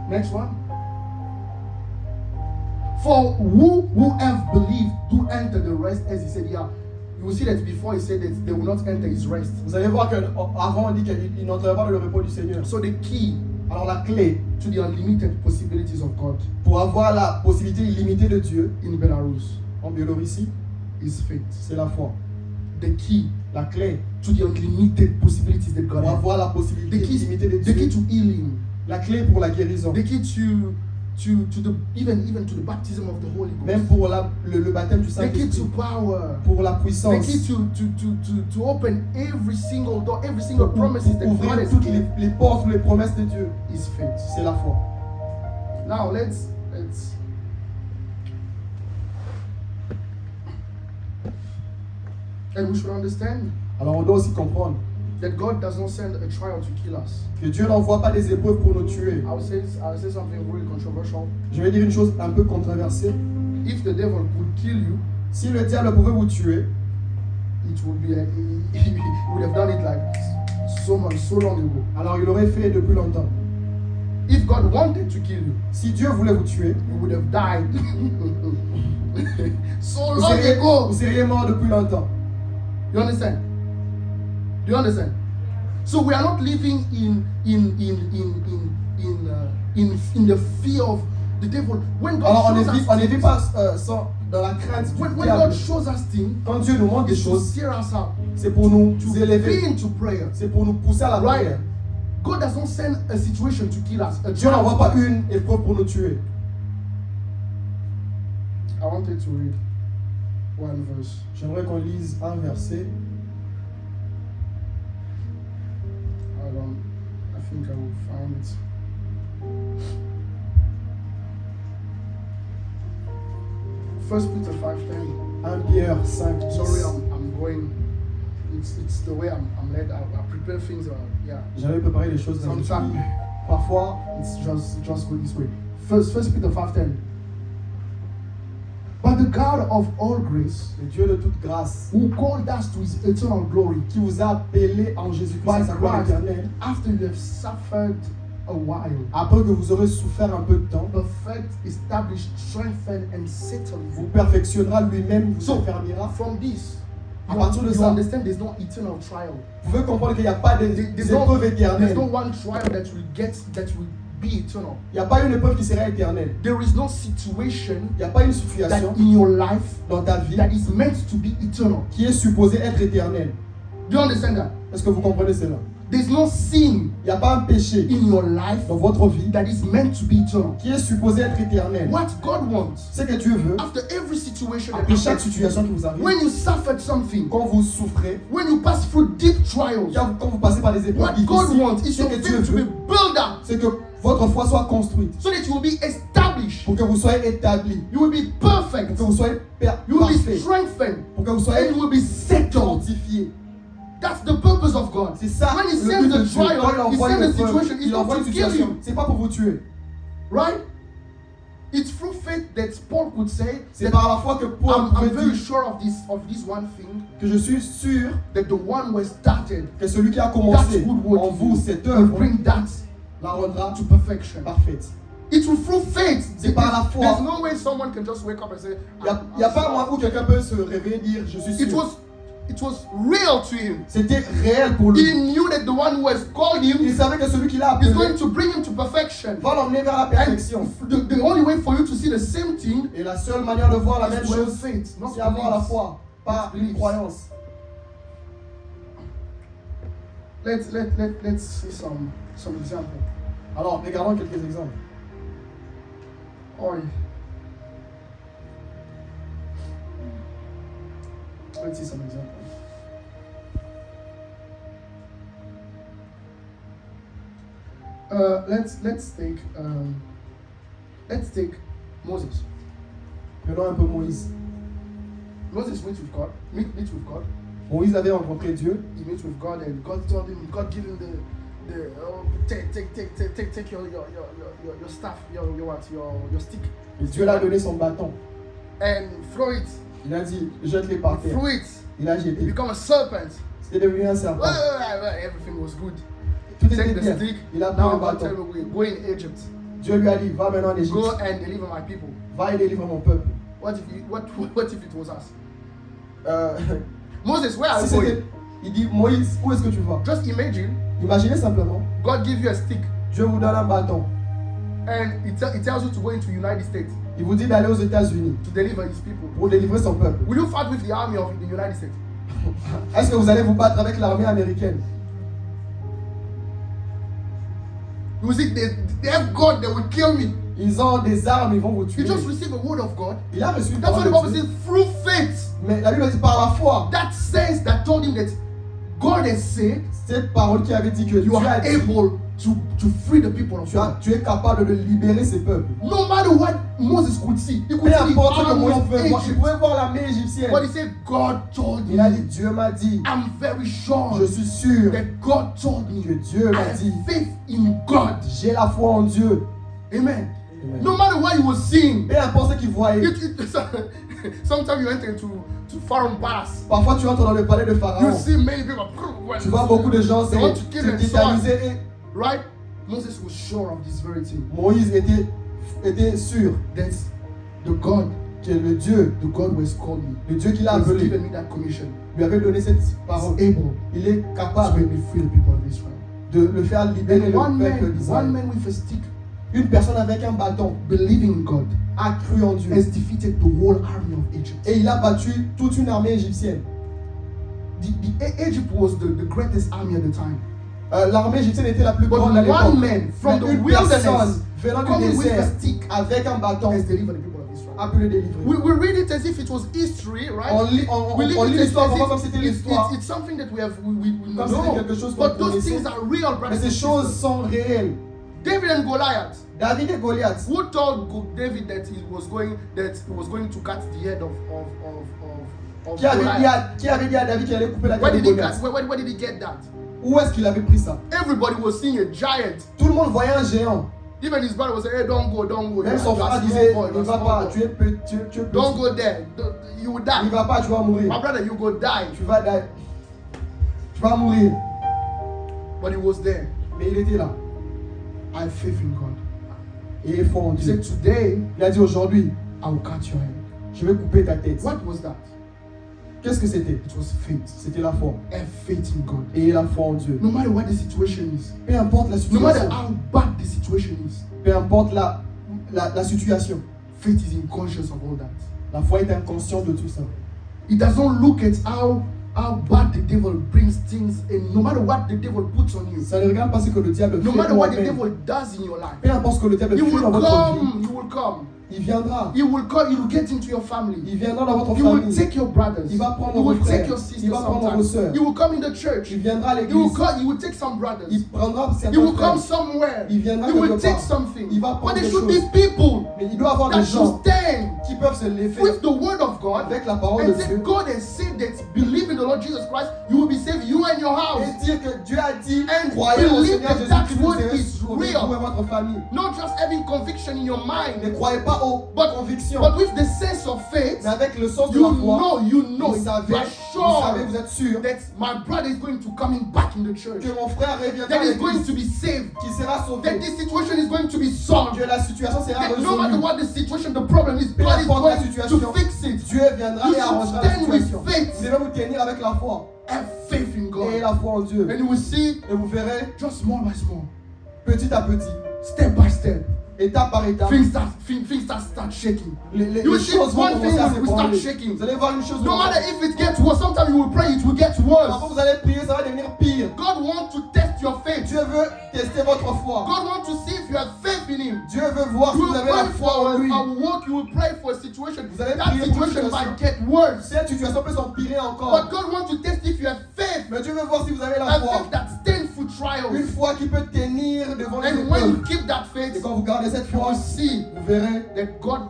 Next one. For who have believed do enter the rest, as he said here. You will see that before he said that they will not enter his rest. Vous allez voir qu'avant on dit qu'ils n'entreraient pas dans le repos du Seigneur. So the key Alors la clé to the unlimited possibilities of God pour avoir la possibilité illimitée de Dieu in Belarus en Biélorussie, is faith. c'est la foi. The key La clé to the unlimited possibilities that God pour has. avoir la possibilité The illimitée de key Dieu. to healing. La clé pour la guérison. The key to the even to the baptism of the Holy Ghost. Même pour le baptême du The key to Saint-Esprit. power. Pour la The puissance. key to open every single door, every single promises that God Ouvrir has toutes given les portes, les promesses de Dieu. is faith. C'est la foi. Now let's and we should understand Alors on doit aussi comprendre that God does not send a trial to kill us. que Dieu n'envoie pas des épreuves pour nous tuer. I'll say something really controversial. Je vais dire une chose un peu controversée. If the devil could kill you, Si le diable pouvait vous tuer, it would be he would have done it like so long ago. alors il l'aurait fait depuis longtemps. If God wanted to kill you, Si Dieu voulait vous tuer, you would have died so vous long ago. seriez mort depuis longtemps. You understand? Do you understand? So we are not living in the fear of the devil. When Alors God on shows us ne vit things, pas dans la crainte du when God diable. shows us things, Quand Dieu nous montre des it's to choses, steer us up, c'est pour nous to élever, be into prayer. c'est pour nous pousser à la Right? prière. God does not send a situation to kill us. A Dieu trial. n'envoie pas une épreuve pour nous tuer. I wanted to read one verse. J'aimerais qu'on lise un verset. I think I will find it. First Peter 5:10. 1 Pierre 5. Sorry, I'm going. It's the way I'm led. I prepare things. Yeah. J'avais préparé les choses dans Sometimes Parfois, it's just go this way. First Peter 5:10. But the God of all grace, le Dieu de toute grâce, who called us to His eternal glory, qui vous a appelé en Jésus-Christ by à sa gloire Christ, éternelle, after you have suffered a while, après que vous aurez souffert un peu de temps, perfect, established, strengthened, and settled vous you. perfectionnera lui-même, vous So, affermira. from this, À partir de you ça, understand there's no eternal trial. vous pouvez comprendre qu'il n'y a pas des There's épreuves no éternelles. one trial that will be eternal. Il n'y a pas une épreuve qui sera éternelle. There is no situation Il n'y a pas une that situation in your life dans ta vie that is meant to be eternal. qui est supposée être éternelle. Do you understand that? Est-ce que vous comprenez cela? There's no sin Il n'y a pas un péché in your life dans votre vie that is meant to be eternal. qui est supposé être éternel. What God wants, Ce que Dieu veut, after every situation that après chaque happens, situation qui vous arrive, when you suffered something, quand vous souffrez, when you pass through deep trials, quand vous passez par des épreuves what God difficiles, wants is ce your que Dieu faith to be veut, built up c'est que votre foi soit construite, so that you will be established, pour que vous soyez établi, you will be perfect, pour que vous soyez you will be parfait, strengthened, pour que vous and soyez you will be settled. fortifié. That's the purpose of God. C'est ça When He le sends but de a Dieu. Quand il trial, He envoie sends une a épreuve, situation, it's il not envoie une to kill situation. you, C'est pas pour vous tuer. right? It's through faith that Paul could say C'est that par la foi que Paul I'm pouvait very dire sure of this one thing, que je suis sûr that the one who has started que celui qui a that commencé good work en in vous you cette will œuvre bring that la rendra to perfection. parfaite. It's through faith. C'est par la foi. There's no way someone can just wake up and say, Il n'y a pas un moment où quelqu'un peut se réveiller et dire je suis sûr. It was real to him. C'était réel pour lui. He knew that the one who has called him Il savait que celui qui l'a is appelé going to bring him to perfection. va l'emmener vers la And perfection. the only way for you to see the same thing Et la seule manière de voir la même is to have chose, faith, not c'est avoir la belief. foi, pas une croyance. Let's see some example. Alors, regardons quelques exemples. Oi. Let's see some example. Let's take Moses. Prenons un peu Moïse. Moses meets with God. Moïse avait rencontré Dieu. He meets with God, and God told him, God gave him take your staff, your stick. Et Dieu l'a donné son bâton. And throw it. Il a dit, jette-les par terre. Throw it. Il a It jeté. become a serpent. C'était devenu un serpent. Everything was good. Tout Take était the bien. stick. Il a pris Now le God tell bâton. me go in Egypt. Dieu lui a dit, va maintenant en Égypte. Go and deliver my people. Va et délivre mon peuple. What if it was us? Euh, Moses, where are si you c'était- going? il dit, Moïse, où est-ce que tu vas? Just imagine Imaginez simplement, God give you a stick Dieu vous donne un bâton. and it tells you to go into United States Il vous dit d'aller aux États-Unis to deliver his people. pour délivrer son peuple. Will you fight with the army of the United States? Est-ce que vous allez vous battre avec l'armée américaine? You see, they have God, they will kill me. Ils ont des armes, ils vont vous tuer. You just receive a word of God. Il a reçu une That's what the parole Bible de Dieu. says, through faith. Mais la Bible dit par la foi. That sense that told him that God has said Cette parole qui avait dit que you Dieu a are dit, able to free the people of God. tu es capable de libérer ces peuples. No matter what Moses could see, he could Peu see the importe ce que army Moïse of pouvait voir, il Egypt. pouvait voir l'armée égyptienne. But he said, God told Il a dit, me. Dieu m'a dit, I'm very sure je suis sûr that God told que me. Dieu I m'a have dit, faith in God. j'ai la foi en Dieu. Amen. Amen. No matter what he was seeing. Peu importe ce qu'il voyait. Sometimes you enter into Pharaoh's palace. Parfois tu entres dans le palais de You Pharaon. see many people. Tu vois beaucoup de gens They want to kill se and so on. tétaniser et Right? Moses was sure of this very thing. Moïse était sûr That the God, que le Dieu who has called me, qui l'a has appelé, given me that commission. lui avait donné cette Is parole. able Il est to capable make me free the people of Israel. de le faire libérer And le one peuple man d'Israël. with a stick, Une personne avec un bâton believing in God, a cru en Dieu has defeated the whole army of Egypt. et il a battu toute une armée égyptienne. Egypt was the greatest army at the time. L'armée égyptienne était la plus But grande à l'époque. one man from the Une wilderness personne venant du coming with a désert stick avec un bâton has delivered the people of Israel. a pu le délivrer. We read it as if it was history, right? On lit We read it l'histoire as vraiment comme if c'était l'histoire. it's something that we Comme c'était know. quelque chose qu'on But those connaissait. things are real, Mais brothers ces and choses sisters. sont réelles. David and Goliath. David et Goliath. Who told David that he was going to cut the head of Qui avait, Goliath? qui avait dit à David qu'il allait couper la Where tête did de he Goliath? where did he get that? Où est-ce qu'il avait pris ça? Everybody was seeing a giant. Tout le monde voyait un géant. Even his brother was saying, hey, don't go. Même son You are frère small disait, boy, you ne are va small pas, boy. tu es petit. Don't go there. You will Il die. va pas, tu vas mourir. My brother, you go die. Tu vas mourir. But he was there. Mais il était là. I have faith in God. Et il est fort en He Dieu. said, today, Il a dit aujourd'hui, I will cut your head. je vais couper ta tête. What was that? Qu'est-ce que c'était? It was faith. C'était la foi. Have faith in God. Et la foi en Dieu. No matter what the situation is, Peu importe la no matter situation. how bad the situation is, Peu importe la situation. faith is unconscious of all that. La foi est inconsciente de tout ça. It doesn't look at how bad the devil brings things, and no matter what the devil puts on you, Ça ne regarde pas ce que le diable no fait matter what the moi-même. devil does in your life, Peu importe ce que le diable he fait will dans votre vie. come, he will come. Il viendra. He will come, he will get into your family. Il viendra dans votre He will famille. take your brothers. Il va prendre He will vos frères. take your sisters Il va prendre vos sometimes. sœurs. He will come in the church. Il viendra à He will l'église. come, he will take some brothers. Il prendra He will certains come frères. somewhere. Il viendra He will quelque take part. something. Il va But prendre there des should be choses. people Mais il doit avoir that des should gens stand qui peuvent se lever with the word of God avec la parole de and say, Dieu God has said that believe in the Lord Jesus Christ, you will be saved, you and your house. et dire que Dieu a dit And croyez au believe Seigneur that that Jésus-Christ, vous word serez is sauvés, real. vous et votre famille. Not just having conviction in your Ne mind, croyez pas aux convictions, but with the sense of faith, mais avec le sens de you la foi. know, Vous savez, you are sure vous êtes sûr that my brother is going to coming back in the church, que mon frère reviendra that à is going l'église, to be saved, qui sera that sauvé, this situation is going to be solved. que la situation sera That no matter résolue. what the situation, the problem is, Peu God is importe la going situation, to fix it. Dieu viendra You et should arrangera la stand with situation. faith. Vous devez vous tenir avec la foi Have faith in et God. la foi en Dieu. And you will see, Et vous verrez, just small by small, petit à petit, step by step, étape par étape, things start shaking. les You see, choses vont one thing commencer à will start s'ébranler. shaking. Vous allez voir une chose. No matter if it gets worse, sometimes you will pray, it will get Parfois worse. vous allez prier, ça va devenir pire. God wants to test your faith. Dieu veut tester votre foi. God wants to see if you have faith in Him. Dieu veut voir si You vous will avez la pray foi for en lui. a walk, you will pray for a situation. Vous allez That prier pour une situation situation. might get worse. Cette situation peut s'empirer But encore. God wants to test if you have faith. Mais Dieu veut voir si vous avez la A foi. faith that stands for Une trials. foi qui peut tenir devant les And when you épreuves. keep that Et faith, quand vous gardez cette you foi, will see vous verrez. that God.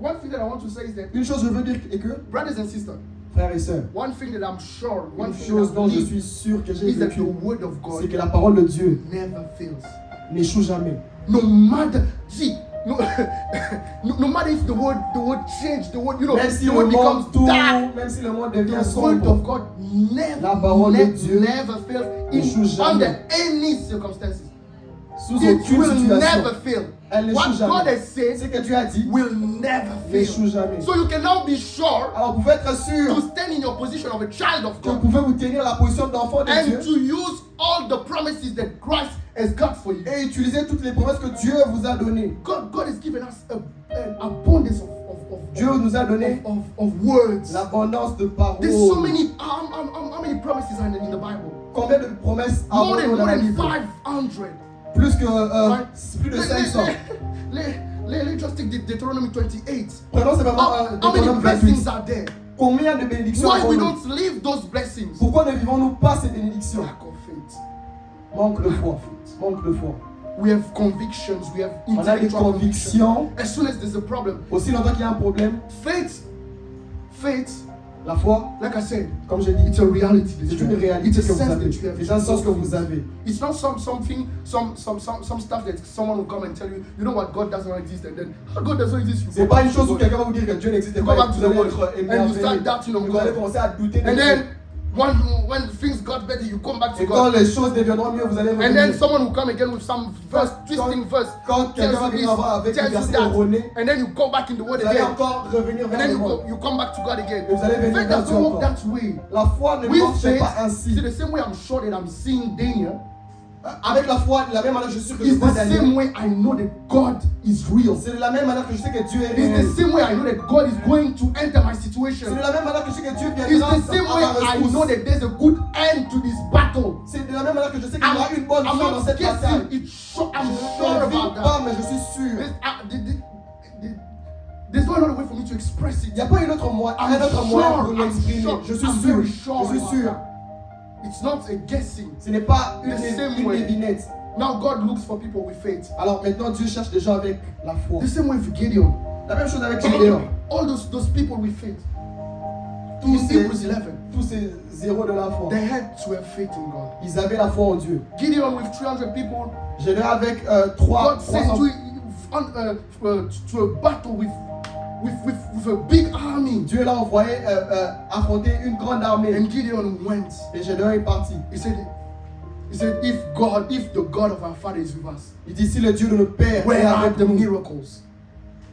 One thing that I want to say is that, Une chose que je veux dire est que, brothers and sisters, Frères et sœurs, one thing that I'm sure, one une thing chose that dont I je believe suis sûr que j'ai is that vécu, the word of God c'est que la parole de Dieu never fails. n'échoue jamais. No matter, see, no, no matter if the word changed, the word, you know, Même si the le word becomes monde tourne, dark. même si le monde devient The word sombre, of God never, La parole de Dieu never fails n'échoue jamais. under any circumstances. sous It aucune will situation, never fail. elle n'échoue What God jamais. has said Ce que Dieu a dit will never n'échoue fail. jamais. So you can now be sure Alors vous pouvez être sûr to stand in your position of a child of que vous God pouvez vous tenir la position d'enfant de and Dieu to use all the promises that Christ has got for you. et utiliser toutes les promesses que Dieu vous a données. God has given us an abundance Dieu nous a donné of words. l'abondance de There's so paroles. many, how many promises are in the Bible? Combien de promesses More avons-nous dans la than Bible? 500. Plus que Right? plus de 500. Let's just take Deuteronomy 28. Prenons simplement How many Deutéronome 28. blessings are there? Combien de bénédictions Why we avons-nous? don't live those blessings? Pourquoi ne vivons-nous pas ces bénédictions? Lack of faith. Manque de foi. Manque de foi. We have convictions. We have On a des intellectual convictions. convictions. As soon as there's a problem, Aussi longtemps qu'il y a un problème, faith, la foi, like I said, comme j'ai dit, it's a reality. c'est une réalité It's a que vous sense avez. that you have. C'est un sens que vous avez. It's not some stuff that someone will come and tell you, you know what, God doesn't exist, and then how God doesn't exist. You C'est go pas back une to chose où God. quelqu'un va vous dire que Dieu n'existe You pas go et back que to vous the allez word être and you émerveillé. start doubting on Vous allez God. commencer à douter de And Dieu. then when things got better, you come back to Et quand God. les choses deviendront mieux, vous allez And then revenir. someone will come again with some verse, twisting verse, Quand quelqu'un va tells you venir avec this, un tells you verset that, erroné, and then you go back in the word vous allez again, encore revenir and vers then le you monde. you come back to God again. Et vous allez venir Faith vers doesn't Dieu work encore. that way. La foi ne With marche faith, pas see, ainsi. the same way I'm sure that I'm seeing Daniel, Avec la foi, de la même manière que je suis sûr que je is vois the Daniel. same way I know that God is real. C'est de la même manière que je sais que Dieu est It's réel. the same way I know that God is going to enter my C'est situation. de la même manière que je sais que Dieu It's viendra the same à way ma I rescousse. know that there's a good end to this battle. C'est de la même manière que je sais qu'il y aura une bonne I'm fin dans not cette guessing. bataille. I'm sure Je about ne vis that. pas, mais je suis sûr. There's no other way for me to express Il it. n'y a pas un autre moyen pour l'exprimer. Je suis I'm sûr. very sure Je suis about sûr. that. It's not a guessing. Ce n'est pas The same une way. devinette. Now God looks for people with faith. Alors maintenant, Dieu cherche des gens avec la foi. The same way with Gideon. La même chose avec Gédéon. All those people with faith. Tous In ces, Hebrews 11, tous ces zéros de la foi. they had to have faith in God. Ils avaient la foi en Dieu. Gideon with 300 people, Gédéon avec God sent 300. to a battle with a big army. Dieu l'a envoyé affronter une grande armée. And Gideon went. Et Gédéon est parti. He said, if the God of our father is with us, Il dit, si le Dieu de nos pères est where are avec the nous, miracles?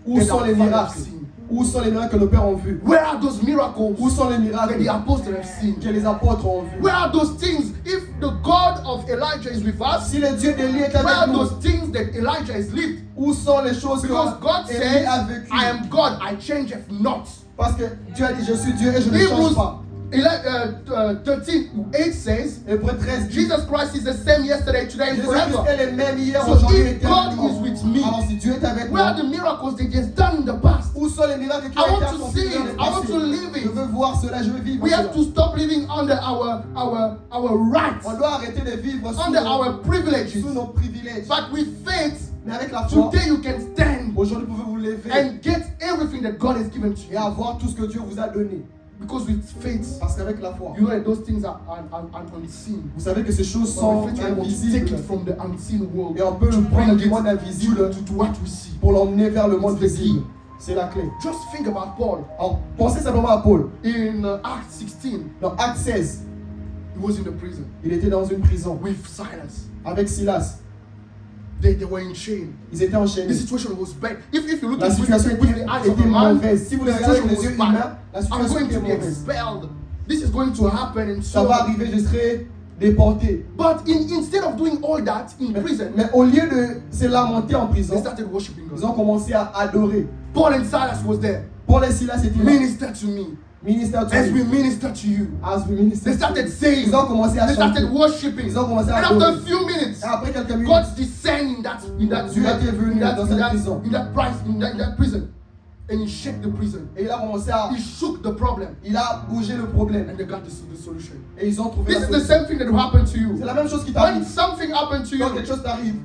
où that sont our les fathers miracles? seen? Où sont les miracles que nos pères ont vus? Where are those miracles Où sont les that miracles the apostles have seen? que les apôtres ont vus? Where are those things? If the God of Elijah is with us, Si le Dieu d'Élie est where are avec nous, those things that Elijah has lived? où sont les choses Because God que Élie says, a vécues? I am God, I changeth not. Parce que Dieu a dit, je suis Dieu et je ne change Hebrews pas. 13:8 says, Hébreux 13 dit, Jesus Christ is the same yesterday, today, and Jésus-Christ forever. est le même hier, So aujourd'hui et if God éternellement. is with me, Alors si Dieu est avec where are moi, the miracles that He has done in the past? où sont les miracles qui I ont want été to accomplis see dans it. le I want passé? to live it. Je veux voir cela, je veux vivre We have cela. to stop living under our rights, On doit arrêter de vivre under our privileges. sous nos privilèges. But with faith, Mais avec la foi, today you can stand aujourd'hui vous pouvez vous lever and get everything that God has given to et you. avoir tout ce que Dieu vous a donné. Because with faith, Parce qu'avec la foi, you know that those things are unseen. vous savez que ces choses But sont with faith, you're able to take invisibles. it from the unseen world Et on peut to le prendre bring du it monde invisible to what we see. pour l'emmener vers le monde It's the visible. key. C'est la clé. Just think about Paul. Alors, pensez simplement à Paul. In Acts 16, Dans Acte 16, he was in the prison il était dans une prison with Silas. avec Silas. They were in chain. Ils étaient The enchaînés. situation was bad. If you look La at it situation with the eyes of a était man, mauvaise. Si vous the le regardez avec situation les yeux was humains, bad. la I'm situation going était to be mauvaise. expelled. This is going to happen, and Ça so. va arriver, je serai déporté. But instead of doing all that in prison, Mais au lieu de se lamenter en they prison, started worshiping ils God. ont commencé à adorer. Paul and Silas was there. Paul et Silas étaient là. Minister to me Ministère de as we Dieu. minister to you. As we minister They to started you. saying. Ils ont commencé à They chanter. started worshiping. Ils ont commencé And à after a adorer. few minutes, Et après quelques minutes, God descended in that Dieu était venu dans cette prison. in that prison, and He shook the prison. et il a commencé à... He shook the problem, Il a bougé le problème. and they got the solution. Et ils ont trouvé This la is the solution. same thing that will happen to C'est you. la même chose qui When t'arrive. something happened to Quand you, quelque chose t'arrive,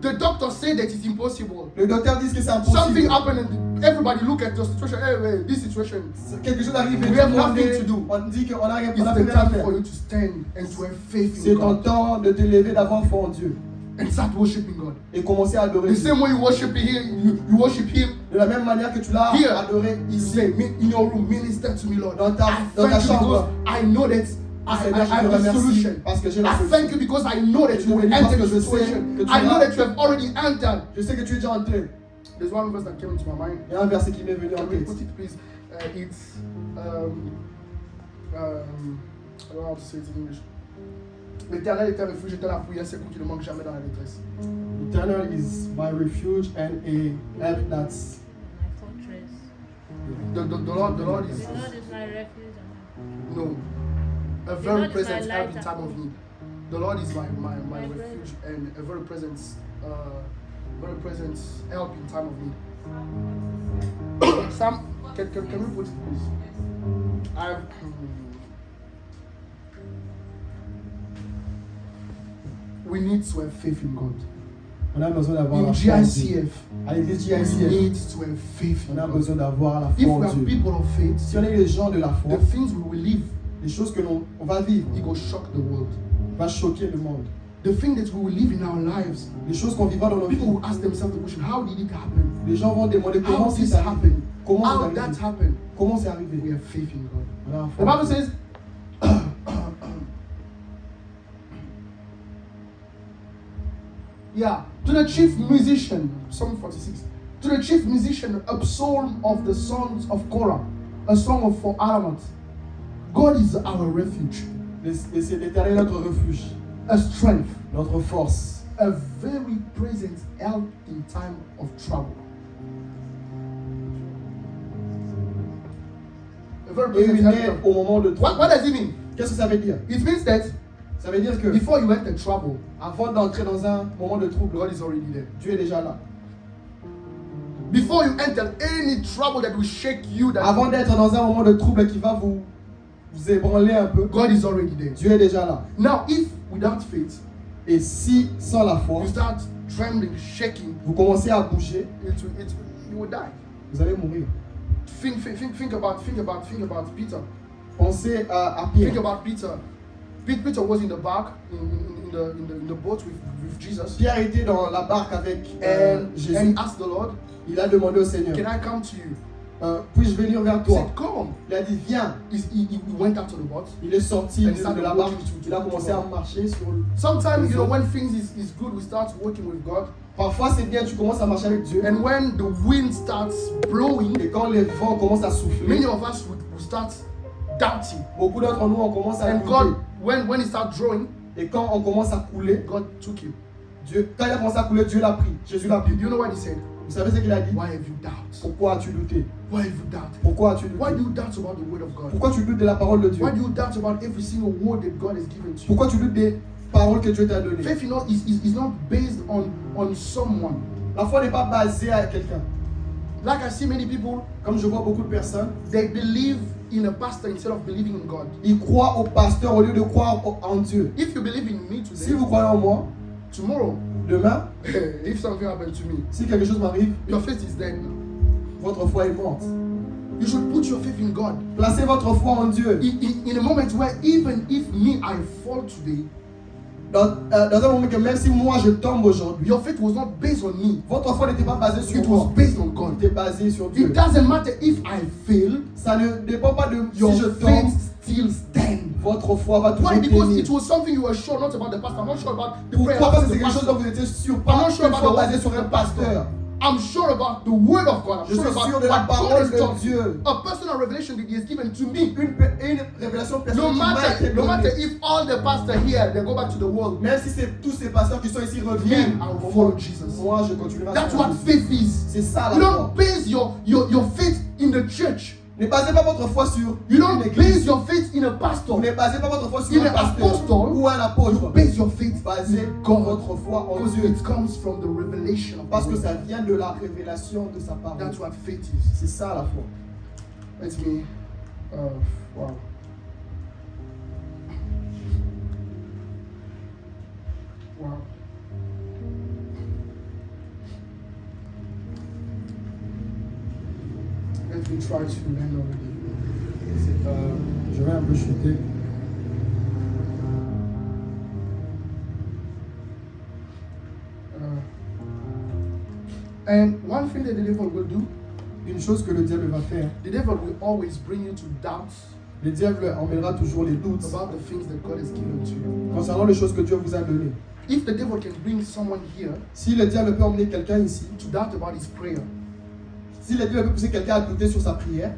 the doctor said that it's impossible. le docteur dit que c'est Something impossible. happened everybody look at your situation. Hey, this situation. Quelque chose arrive et We have nothing to do. on dit qu'on a rien It's à the faire. time for you to stand and to have faith C'est in ton God temps de te lever, d'avoir foi en Dieu and start worshiping God. et commencer à adorer The Dieu. same way you worship here, you worship Him. De la même manière que tu l'as Here, adoré You ici, say, in your room, minister to me, Lord. dans ta I thank you chambre. because I know that I Seigneur, je te have the remercie solution. parce que j'ai la I solution. thank you because I know that Je you te will bénis parce enter que the je sais situation. que tu I know vas- that you have already entered. Je sais que tu es déjà entré. There's one verse that came into my mind. Il y a un verset qui m'est venu en Can we tête. put it, please? It's I don't know how to say it in English. L'Éternel est un refuge, est un appui, un secours qui ne manque jamais dans la détresse. Eternal is my refuge and a help that's My fortress. The Lord is The Lord is my refuge and no a The very Lord is present my help in light time and- of need. The Lord is my My refuge and a very present help in time of need. Sam, can we put it please? We need to have faith in God. On a besoin d'avoir In la foi en Dieu. GICF, À l'église we GICF, need to have faith in on a God. besoin d'avoir la If foi we en are Dieu. people of faith, Si on est les gens de la foi, the things we will live, les choses que l'on va vivre, it will shock the world. va choquer le monde. The thing that we will live in our lives, Les choses qu'on vivra dans nos people vies, will ask themselves the question, how did it happen? les gens vont demander How comment this c'est arrivé. happened? Comment How c'est that arrivé. happened? Comment c'est We arrivé. have faith in God. On a la The foi. Bible says, yeah, to the chief musician, Psalm 46, to the chief musician, a psalm of the sons of Korah, a song of for Aramat. God is our refuge, Et c'est l'Éternel notre refuge, a strength, notre force, a very present help in time of trouble. A very et present une help. aide au moment de trouble. What does it mean? Qu'est-ce que ça veut dire? It means that Ça veut dire que before you enter trouble, avant d'entrer dans un moment de trouble, God is already there. Dieu est déjà là. Before you enter any trouble that will shake you, that Avant d'être dans un moment de trouble qui va vous ébranler un peu, God is already there. Dieu est déjà là. Now, if without faith Et si sans la foi, you start trembling, shaking, vous commencez à bouger, you will die. vous allez mourir. Think about Peter. Pensez à Think Pierre. about Peter. Peter was in the bark in the boat with Jesus, Pierre était dans la barque avec and Jésus. he asked the Lord, Il a demandé au Seigneur, "Can I come to you?" puis-je venir vers He toi? said, "Come." Il a dit, viens. He went out to the boat. Il est sorti And de started la barque. walking to- Il a commencé à marcher sur le... Sometimes, when things is good, we start working with God. Parfois c'est bien, tu commences à marcher avec Dieu. And when the wind starts blowing, Et quand les vents commencent à souffler, many of us would start doubting. beaucoup d'entre nous, on commence à And douter. God, when he started drawing, Et quand on commence à couler, God took him. quand il a commencé à couler, Dieu l'a pris. Jésus l'a pris. Do you know what he said? Vous savez ce qu'il a dit? Why have you doubted? Pourquoi as-tu douté? Why have you doubted? Pourquoi as-tu douté? Why do you doubt about the word of God? Pourquoi tu doutes de la parole de Dieu? Why do you doubt about every single word that God has given to you? Pourquoi tu doutes des paroles que Dieu t'a données? Faith is not based on someone. La foi n'est pas basée à quelqu'un. Like I see many people, Comme je vois beaucoup de personnes, they believe in a pastor instead of believing in God. ils croient au pasteur au lieu de croire en Dieu. If you believe in me Si today, vous croyez en moi, tomorrow, demain, if something happens to me, si quelque chose m'arrive, your faith is dead. votre foi est morte. You should put your faith in God. Placez votre foi en Dieu. In a moment where even if me I fall today, Dans un moment que même si moi je tombe aujourd'hui, your faith was not based on me. votre foi n'était pas basée sur It was moi. based on God. Elle était basée sur Dieu. It doesn't matter if I fail, Ça ne dépend pas de your si je tombe, faith still stands. votre foi va toujours Why? Because tenir. it was something you were sure not about the pastor. I'm not sure about the prayer. Pourquoi? Parce que of c'est the quelque chose pastor. dont vous étiez sûr. I'm Pas not sure une about foi the basée word sur un of the pastor. pasteur. I'm sure about the word of God. I'm Je sure suis about sûr de la what God parole has de taught me. Dieu. A personal revelation that He has given to me. Une révélation No personnelle qui m'a été matter, no matter donnée. if all the pastors here they go back to the world. Même si c'est tous ces pasteurs qui sont ici Me, reviennent, I will follow Jesus. moi je continuerai à That's suivre what Jésus. faith is. C'est ça You la don't foi. base your faith in the church. Ne basez pas votre foi sur You une don't base église. your faith in a pastor. Ne basez pas votre foi sur In un an pasteur apostle, ou un apôtre. You base your faith Basez in God. votre foi en Because Dieu. it comes from the revelation of Parce the que word. ça vient de la révélation de sa parole. That's what faith is. C'est ça la foi. Let me. Wow. Wow. me try to land already. Je vais un peu chuter. And one thing that the devil will do, Une chose que le diable va faire, the devil will always bring you to doubt le diable emmènera toujours les doutes about the things that God has given to you. concernant les choses que Dieu vous a données. If the devil can bring someone here Si le diable peut emmener quelqu'un ici, to doubt about his prayer, si le diable peut pousser quelqu'un à douter sur sa prière,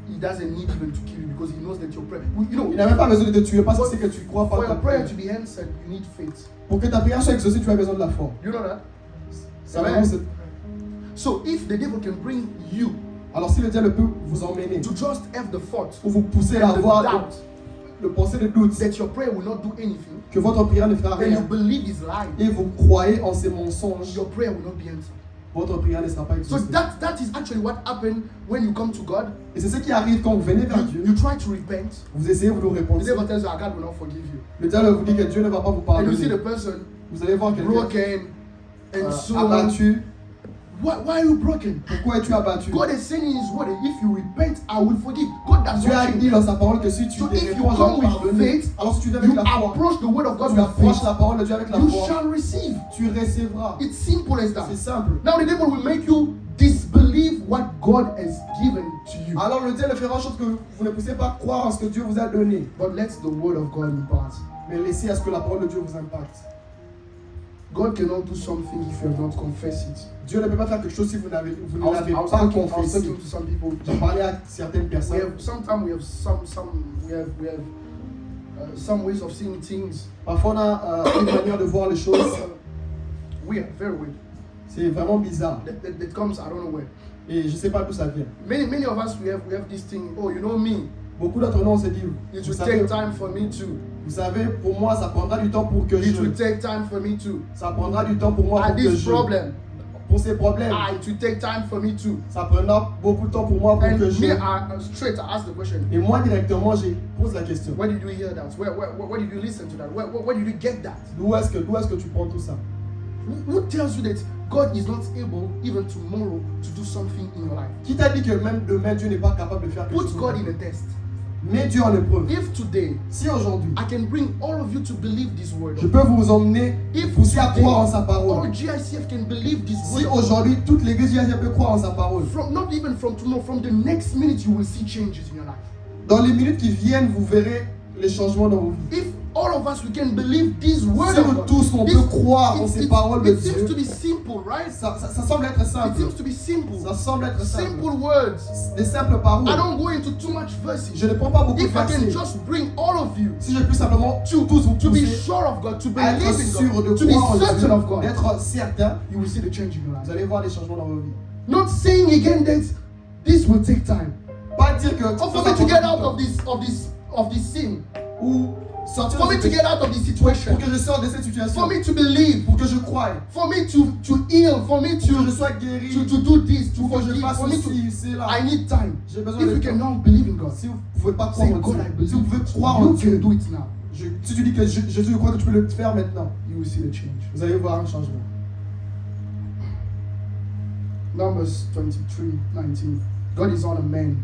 he doesn't need even to kill you because he knows that your prayer. You il know, n'a même pas besoin de te tuer parce que c'est que tu crois pas for à ta your prayer prière. to be answered, you need faith. Pour que ta prière soit exaucée, tu as besoin de la foi. You know that? Ça vraiment, c'est- So if the devil can bring you Alors si le diable peut vous emmener, to just have the thought ou vous pousser à and the avoir doubt le pensée de doute, that your prayer will not do anything, que votre prière ne fera and you rien, believe his lie, et vous croyez en ces mensonges, your prayer will not be answered. votre prière ne sera pas So exaucée. that is actually what happened when you come to God. Et c'est ce qui arrive quand vous venez vers Dieu. You try to repent. Vous essayez, vous nous The répondez. devil tells you, God will not forgive you. Le diable vous dit que Dieu ne va pas vous And you see pardonner. the person Vous allez voir quelqu'un broken and so on. abattu. Why are you broken? Pourquoi es-tu abattu? God is saying in his word, if you repent, I will forgive. God does Dieu not a change. dit dans sa parole que si tu So te if you réponds, je come vais with pardonner. faith, Alors si tu viens avec you la foi, approach the word of God tu with approches faith, la parole de Dieu avec la you foi, shall receive. tu recevras. It's simple as that. C'est simple. Now the devil will make you disbelieve what God has given to you. Alors le diable fera en sorte que vous ne puissiez pas croire en ce que Dieu vous a donné, But let the word of God impart. mais laissez à ce que la parole de Dieu vous impacte. God cannot do something if you have not confessed it. Dieu ne peut pas faire quelque chose si vous ne l'avez I was pas talking confessé. to some people. J'ai parlé à certaines personnes. Sometimes we have some ways of seeing things. Parfois on a une manière de voir les choses. Weird, very weird. C'est vraiment bizarre. That comes, I don't know where. Et je ne sais pas d'où ça vient. Many of us we have this thing. Oh, you know me. Beaucoup d'entre nous on se dit, It vous will savez, take time for me too. vous savez, pour moi ça prendra du temps pour que It will je... take time for me too. Ça prendra du temps pour moi pour que This je... problem. Pour ces problèmes. It will take time for me too. Ça prendra beaucoup de temps pour moi pour And que je... me, straight, I ask the question. Et moi directement, je pose la question. Where did you hear that? Where did you listen to that? Where did you get that? D'où est-ce que tu prends tout ça? Who tells you that God is not able, even tomorrow, to do something in your life? Qui t'a dit que même demain, Dieu n'est pas capable de faire quelque Put chose? God in a test. Mets Dieu en épreuve. If today Si aujourd'hui, I can bring all of you to believe this word, je peux vous emmener et if pousser à today croire en sa parole. all GICF can believe this Si word, aujourd'hui, toute l'église peut croire en sa parole. not even from tomorrow, from the next minute you will see changes in your life. Dans les minutes qui viennent, vous verrez les changements dans vos vies. If all of us we can believe this word Si of nous God, tous, on this- peut croire en ces paroles de it seems to Dieu, be simple, right? ça semble être It simple. seems to be simple. Ça semble être simple. Simple words. Des simples paroles. I don't go into too much verses. Je ne prends pas beaucoup de If I can versets. just bring all of you Si je puis simplement tous vous to be pousser sure of God, to à être believe in sûr de God, to be croire en certain of Dieu, God, d'être certain, you will see the change in your life. vous allez voir les changements dans vos vies. Not saying again that this will take time. Pas dire que Or for me to get out of this sin. ou sortir For de me cette to get out of this situation. pour que je sorte de cette situation, For me to believe. pour que je croie, For me to heal. For me pour que je to sois guéri, do this. To pour que je forgive. fasse For me to. ceci, cela. I need time. J'ai besoin If de you temps. cannot believe in God, Si vous ne pouvez pas say croire en God, I Dieu, believe. si vous pouvez croire en You Dieu, can do it now. si tu dis que Jésus, je crois que tu peux le faire maintenant, You will see the change. vous allez voir un changement. Numbers 23:19. God is not a man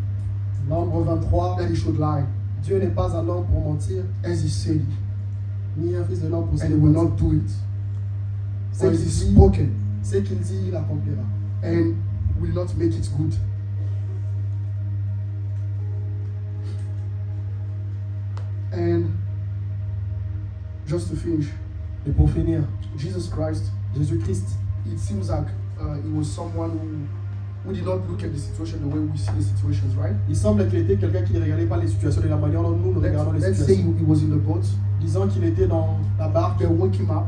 Nombre 23, that he should lie, Dieu n'est pas un homme pour mentir, as he said, ni un fils de l'homme pour se and he will mentir. not do it. Ce For qu'il it is dit, spoken, ce qu'il dit, il accomplira. and will not make it good. And just to finish, Et pour finir, Jesus Christ, Jésus-Christ, it seems like he was someone who did not look at the situation the way we see the situations, right? il semble qu'il était quelqu'un qui ne regardait pas les situations de la manière dont nous regardons les Let's say situations. he was in the boat, Disons qu'il était dans la barque, they woke him up,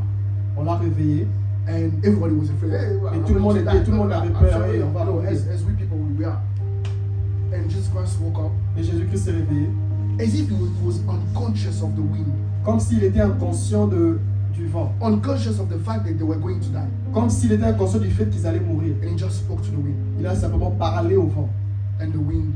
on l'a réveillé, and everybody was afraid. Hey, Et tout le monde avait peur, et on va mourir. as we people we are. And Jesus Christ woke up et Jésus-Christ s'est réveillé, as if he was unconscious of the wind, comme s'il était inconscient du vent, unconscious of the fact that they were going to die. comme s'il était inconscient du fait qu'ils allaient mourir. And he just spoke to the wind, Il a simplement parlé au vent, and the wind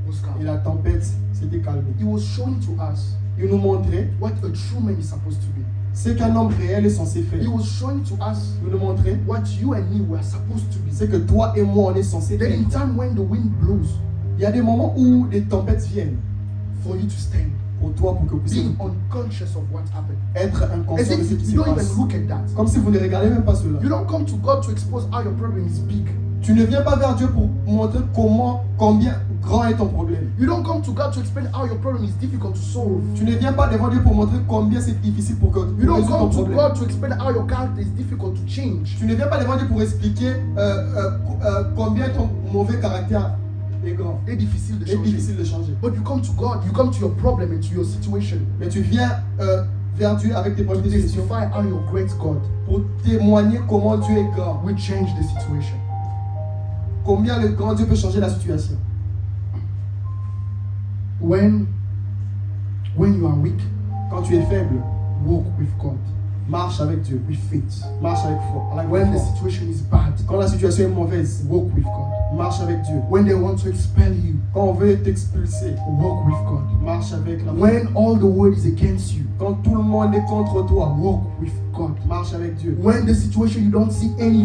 was et calm. la tempête s'était calmée. He was showing to us Il nous montrait what a true man is supposed to be. Ce qu'un homme réel est censé He faire. was showing to us Nous nous montrer what you and me were supposed to be. c'est que toi et moi on est censé Then in être. time when the wind blows, Il y a des moments où des tempêtes viennent for you to stand, pour toi pour que vous puissiez being unconscious of what happened. être As inconscient de ce if qui se you don't passe. even look at that. Comme si vous ne regardez même pas cela. You don't come to God to expose how your problem is big. Tu ne viens pas vers Dieu pour montrer combien grand est ton problème. You don't come to God to explain how your problem is difficult to solve. Tu ne viens pas devant Dieu pour montrer combien c'est difficile pour You don't résoudre ton come to problème. God to explain how your character is difficult to change. Tu ne viens pas devant Dieu pour expliquer combien ton mauvais caractère est grand, C'est difficile de est changer. difficile de changer. But you come to God, you come to your problem and to your situation Mais tu viens vers Dieu avec tes to problèmes de situation testify how your great God pour témoigner comment Dieu est grand, will change the situation. combien le grand Dieu peut changer la situation. When you are weak, Quand tu es faible, walk with God, marche avec Dieu, with faith. marche avec foi. avec When the foi. situation is bad, Quand la situation est mauvaise, walk with God. marche avec Dieu. When they want to expel you, Quand on veut t'expulser, walk with God. marche avec la foi. When all the world is against you, Quand tout le monde est contre toi, walk with God. marche avec Dieu. When the situation you don't see any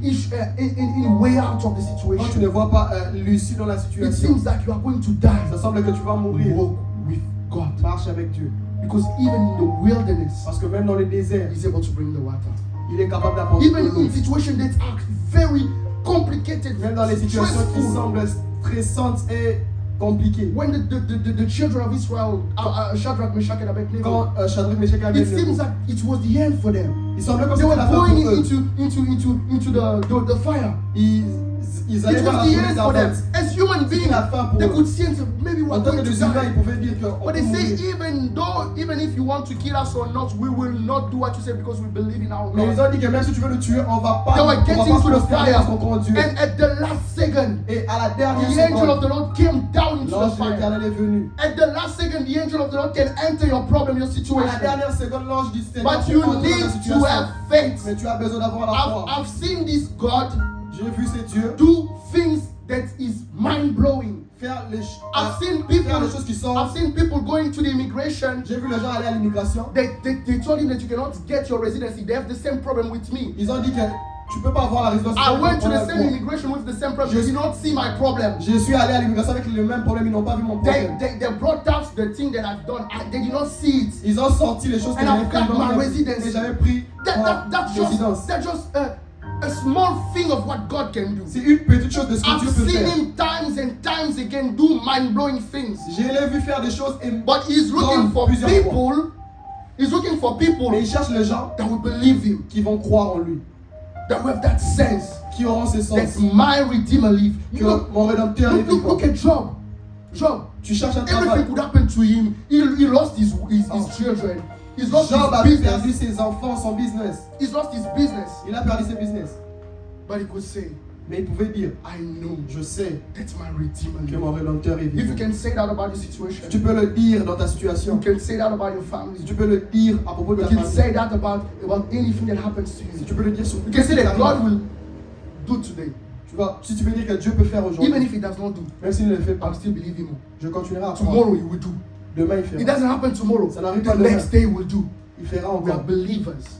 issue, any way out of the Quand tu ne situation, vois pas l'issue dans la it situation, seems like you are going to die. ça semble que tu vas mourir. Walk with God, Marche avec Dieu. because even in the wilderness, Parce que même dans le désert, He's able to bring the water. il est capable d'apporter de Even l'eau. in situations that are very complicated, Même dans les situations qui stressful. semblent stressantes et compliquées. When the children of Israel, Shadrach, Meshach, and Abednego, Quand Shadrach, Meshach et it Abednego, seems like it was the end for them. il semblait comme They si were c'était la fin going pour eux. into the fire. Ils It allaient vers la was the fournaise end for them. ardente. As human beings, la fin pour they eux. could see and say, maybe we're En tant que going to des humains, ils die. pouvaient dire qu'on But peut they say, mourir. even if you want to kill us or not, we will not do what you say because we believe in our Mais ils God. ont dit que même si tu veux le tuer, on va pas They were getting to the prospérer fire, parce qu'on croit en Dieu. and at the last second, Et à la dernière the angel of seconde, the Lord came down into the l'ange de fire. l'Éternel est venu. At the last second, the angel of the Lord can enter your problem, your À la situation. dernière seconde, l'ange du Seigneur But peut you entrer dans ta need to situation. have faith. Mais tu as besoin d'avoir la foi. I've seen this God J'ai vu ces dieux do things that is mind blowing. faire les I've seen faire les choses qui sont. I've seen people going to the immigration. J'ai vu les gens aller à l'immigration. They told him that you cannot get your residency. They have the same problem with me. Ils ont dit que tu peux pas avoir la résidence. I went to the Voilà, same moi. immigration with the same problem. They did not see my problem. Je suis allé à l'immigration avec le même problème. Ils n'ont pas vu mon problème. They brought out the thing that I've done. They did not see it. Ils ont sorti les choses que And j'avais I've pris. got my residence. Et j'avais pris That's résidence. just a small thing of what God can do. C'est une petite chose de ce que I've Dieu peut seen faire. him times and times again do mind-blowing things. Je l'ai vu faire des choses. But he's looking for plusieurs people. He's looking for people Mais il cherche les gens that will believe him, qui vont croire en lui, that will have that sense qui auront ce sens. that my Redeemer lives. Que mon Rédempteur est vivant. Look at Job. Job. Tu cherches un Everything travail. could happen to him. He lost his children. He's lost Job a his perdu business. ses enfants, son business. He's lost his business. Il a perdu ses business. But he could say, Mais il pouvait dire, I know je sais that my Redeemer que lives. mon Rédempteur est If you vivant. can say that about your situation, Tu peux le dire dans ta you situation. can say that about your family. Tu peux le dire à propos de You ta can famille. say that about anything that happens to you. Tu peux le dire sur You can say that God will do today. Tu vois, si tu peux dire que Dieu peut faire Even aujourd'hui, if he does not do, même s'il ne le fait pas, I'll still believe him. je continuerai à croire. Tomorrow he will do. Demain, il It fera. doesn't happen tomorrow. Ça n'arrive The pas demain. next day he will do. Il fera We are encore. believers.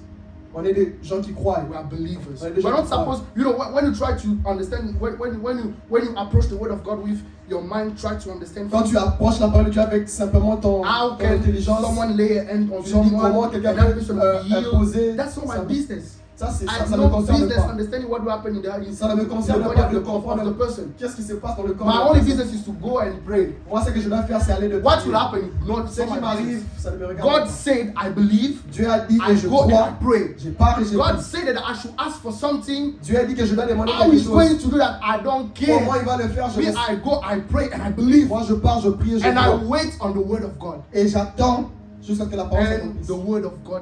On est des gens qui croient. We are believers. Ouais, We're déjà, not ouais. supposed, when you try to understand, when you approach the word of God with your mind, try to understand Quand tu approches la parole de Dieu avec simplement ton how can intelligence, someone lay a hand on tu dis comment someone quelqu'un and that peut person will be imposer. healed. That's not my Ça- business. Ça, c'est I ça, have ça ne no concerne business pas. understanding what will happen in the Ça ne me concerne body pas of de the comprendre person. qu'est-ce qui se passe dans le corps My de la only personne. business is to go and pray. Moi, ce que je dois faire, c'est aller de What prier. will happen is not Ce qui my m'arrive, business. ça ne me regarde God pas. said, I believe. Dieu a dit I et je go and I crois. pray. Je pars et je God prie. said that I should ask for something. Dieu a dit que je dois demander How quelque he's going chose. to do that, I don't Comment care. il va le faire, je Me, ne sais. I go, I pray, and I believe. Moi, je pars, je prie et je And I crois. wait on the word of God. Et j'attends jusqu'à ce que la parole And s'accomplisse. the word of God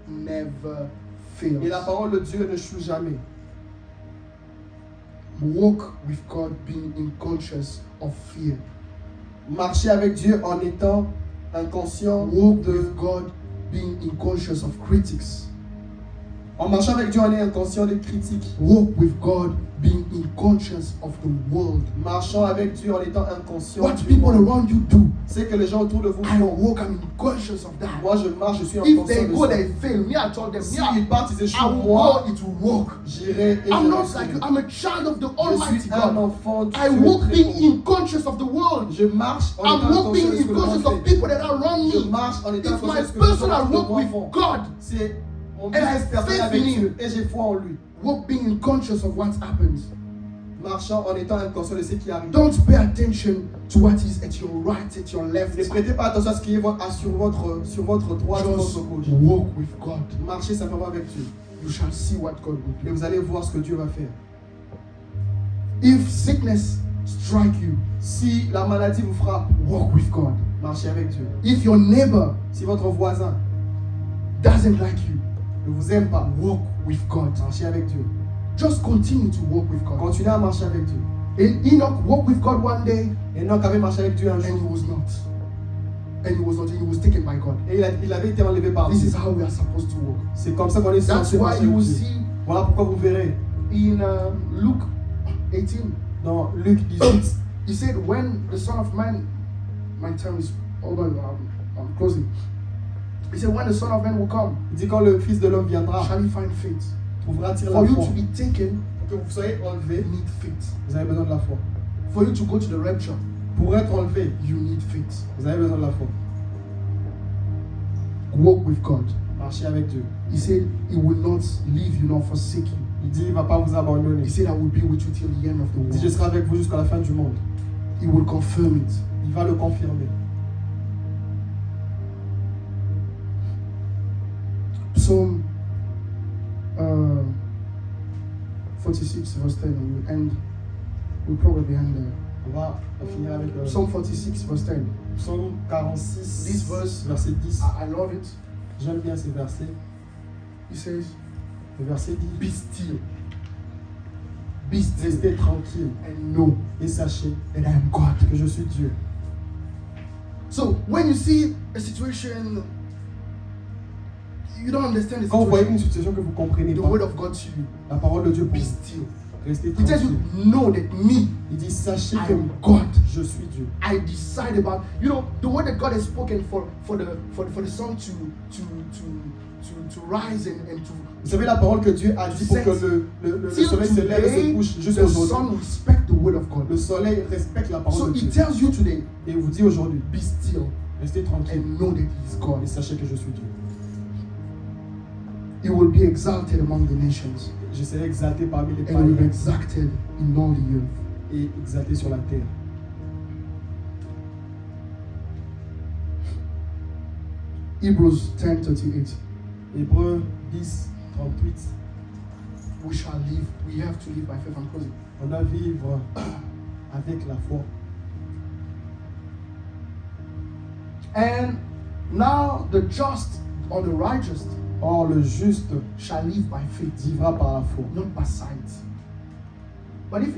never Et la fails. parole de Dieu ne choue jamais. Walk with God being unconscious of fear. Marcher avec Dieu en étant inconscient Walk de... with God being unconscious of critics. En marchant avec Dieu, on est inconscient des critiques. Walk with God, being unconscious of the world. Marchant avec Dieu en étant inconscient. What du people monde. around you do, C'est que les gens autour de vous I font. walk, I'm conscious of that. Moi, je marche, je suis If inconscient they de go, ça. they fail. Me, I told them, Si yeah, ils partent, ils I échouent. will Moi, go, it will walk. j'irai et I'm je not réussirai. like you. I'm a child of the Je Almighty suis un God. enfant du I Dieu walk très being haut. unconscious of the world. Je marche en I'm étant walking inconscient de ce que le unconscious monde of fait. people that are around Je me. marche en étant It's my inconscient de ce que les gens personal autour de walk moi with font. God. C'est mon And I business have personnel faith avec in Dieu et j'ai foi en lui. Walk being unconscious of what happens. Marchant en étant inconscient de ce qui arrive. Don't pay attention to what is at your right, at your left. Ne prêtez pas attention à ce qui est sur votre droite ou Just votre gauche. walk with God. Marchez simplement avec Dieu. You shall see what God will do. Et vous allez voir ce que Dieu va faire. If sickness strike you, Si la maladie vous frappe, walk with God. marchez avec Dieu. If your neighbor Si votre voisin doesn't like you, ne vous aime pas, walk with God. marchez avec Dieu. Just continue to walk with God. Continuez à marcher avec Dieu. And Enoch walked with God one day, Enoch avait marché avec Dieu un and jour he was not. And he was not. He was taken by God. et il avait été enlevé par This Dieu. is how we are supposed to walk. C'est comme ça qu'on est That's censé why marcher you avec will Dieu. see Voilà pourquoi vous verrez in Luke 18, dans Luc 18, he said, when the Son of Man, my time is over, I'm closing. He said, when the Son of Man will come, il dit quand le Fils de l'homme viendra, shall he find faith? trouvera-t-il For la you foi. to be taken, Pour que vous soyez you enlevé, need faith. vous avez besoin de la foi. For you to go to the rapture, Pour être enlevé, you need faith. vous avez besoin de la foi. Walk with God. Marchez avec Dieu. He said, he will not leave you nor forsake you. Il dit il ne va pas vous abandonner. He said, I will be with you till the end of the Il dit je world. serai avec vous jusqu'à la fin du monde. He will confirm it. Il va le confirmer. Psalm 46 verse 10, and we'll probably end there. On va finir avec Psalm 46 verse 10. Psaume 46, This verse, verset 10. I love it. J'aime bien ces versets. He says, Le verset dit be still. Be still restez tranquille and know et sachez that I am God. que je suis Dieu. So when you see a situation, you don't understand the Quand vous voyez situation, une situation que vous ne comprenez the pas, word of God to you, la parole de Dieu pour be vous, still. restez He tells tranquille. you, know that me, Il dit sachez I que am God. je suis Dieu. I decide about, you know, the word that God has spoken for the sun to rise and to Vous savez la parole que Dieu a dit pour que le till soleil se lève et se today, couche juste the aujourd'hui. sun respect the word of God. Le soleil respecte la parole So de he Dieu. tells you today, Et il vous dit aujourd'hui, be still restez tranquille and know that he is God. et sachez que je suis Dieu. He will be exalted among the nations Je serai exalté parmi les and will be païens exalted in all the earth. et exalté sur la terre. Hebrews 10:38. Hébreux 10, 38. We shall live. We have to live by faith. I'm closing. On doit vivre avec la foi. And now the just or the righteous Or le juste shall live by faith, vivra par la foi. not by sight. But if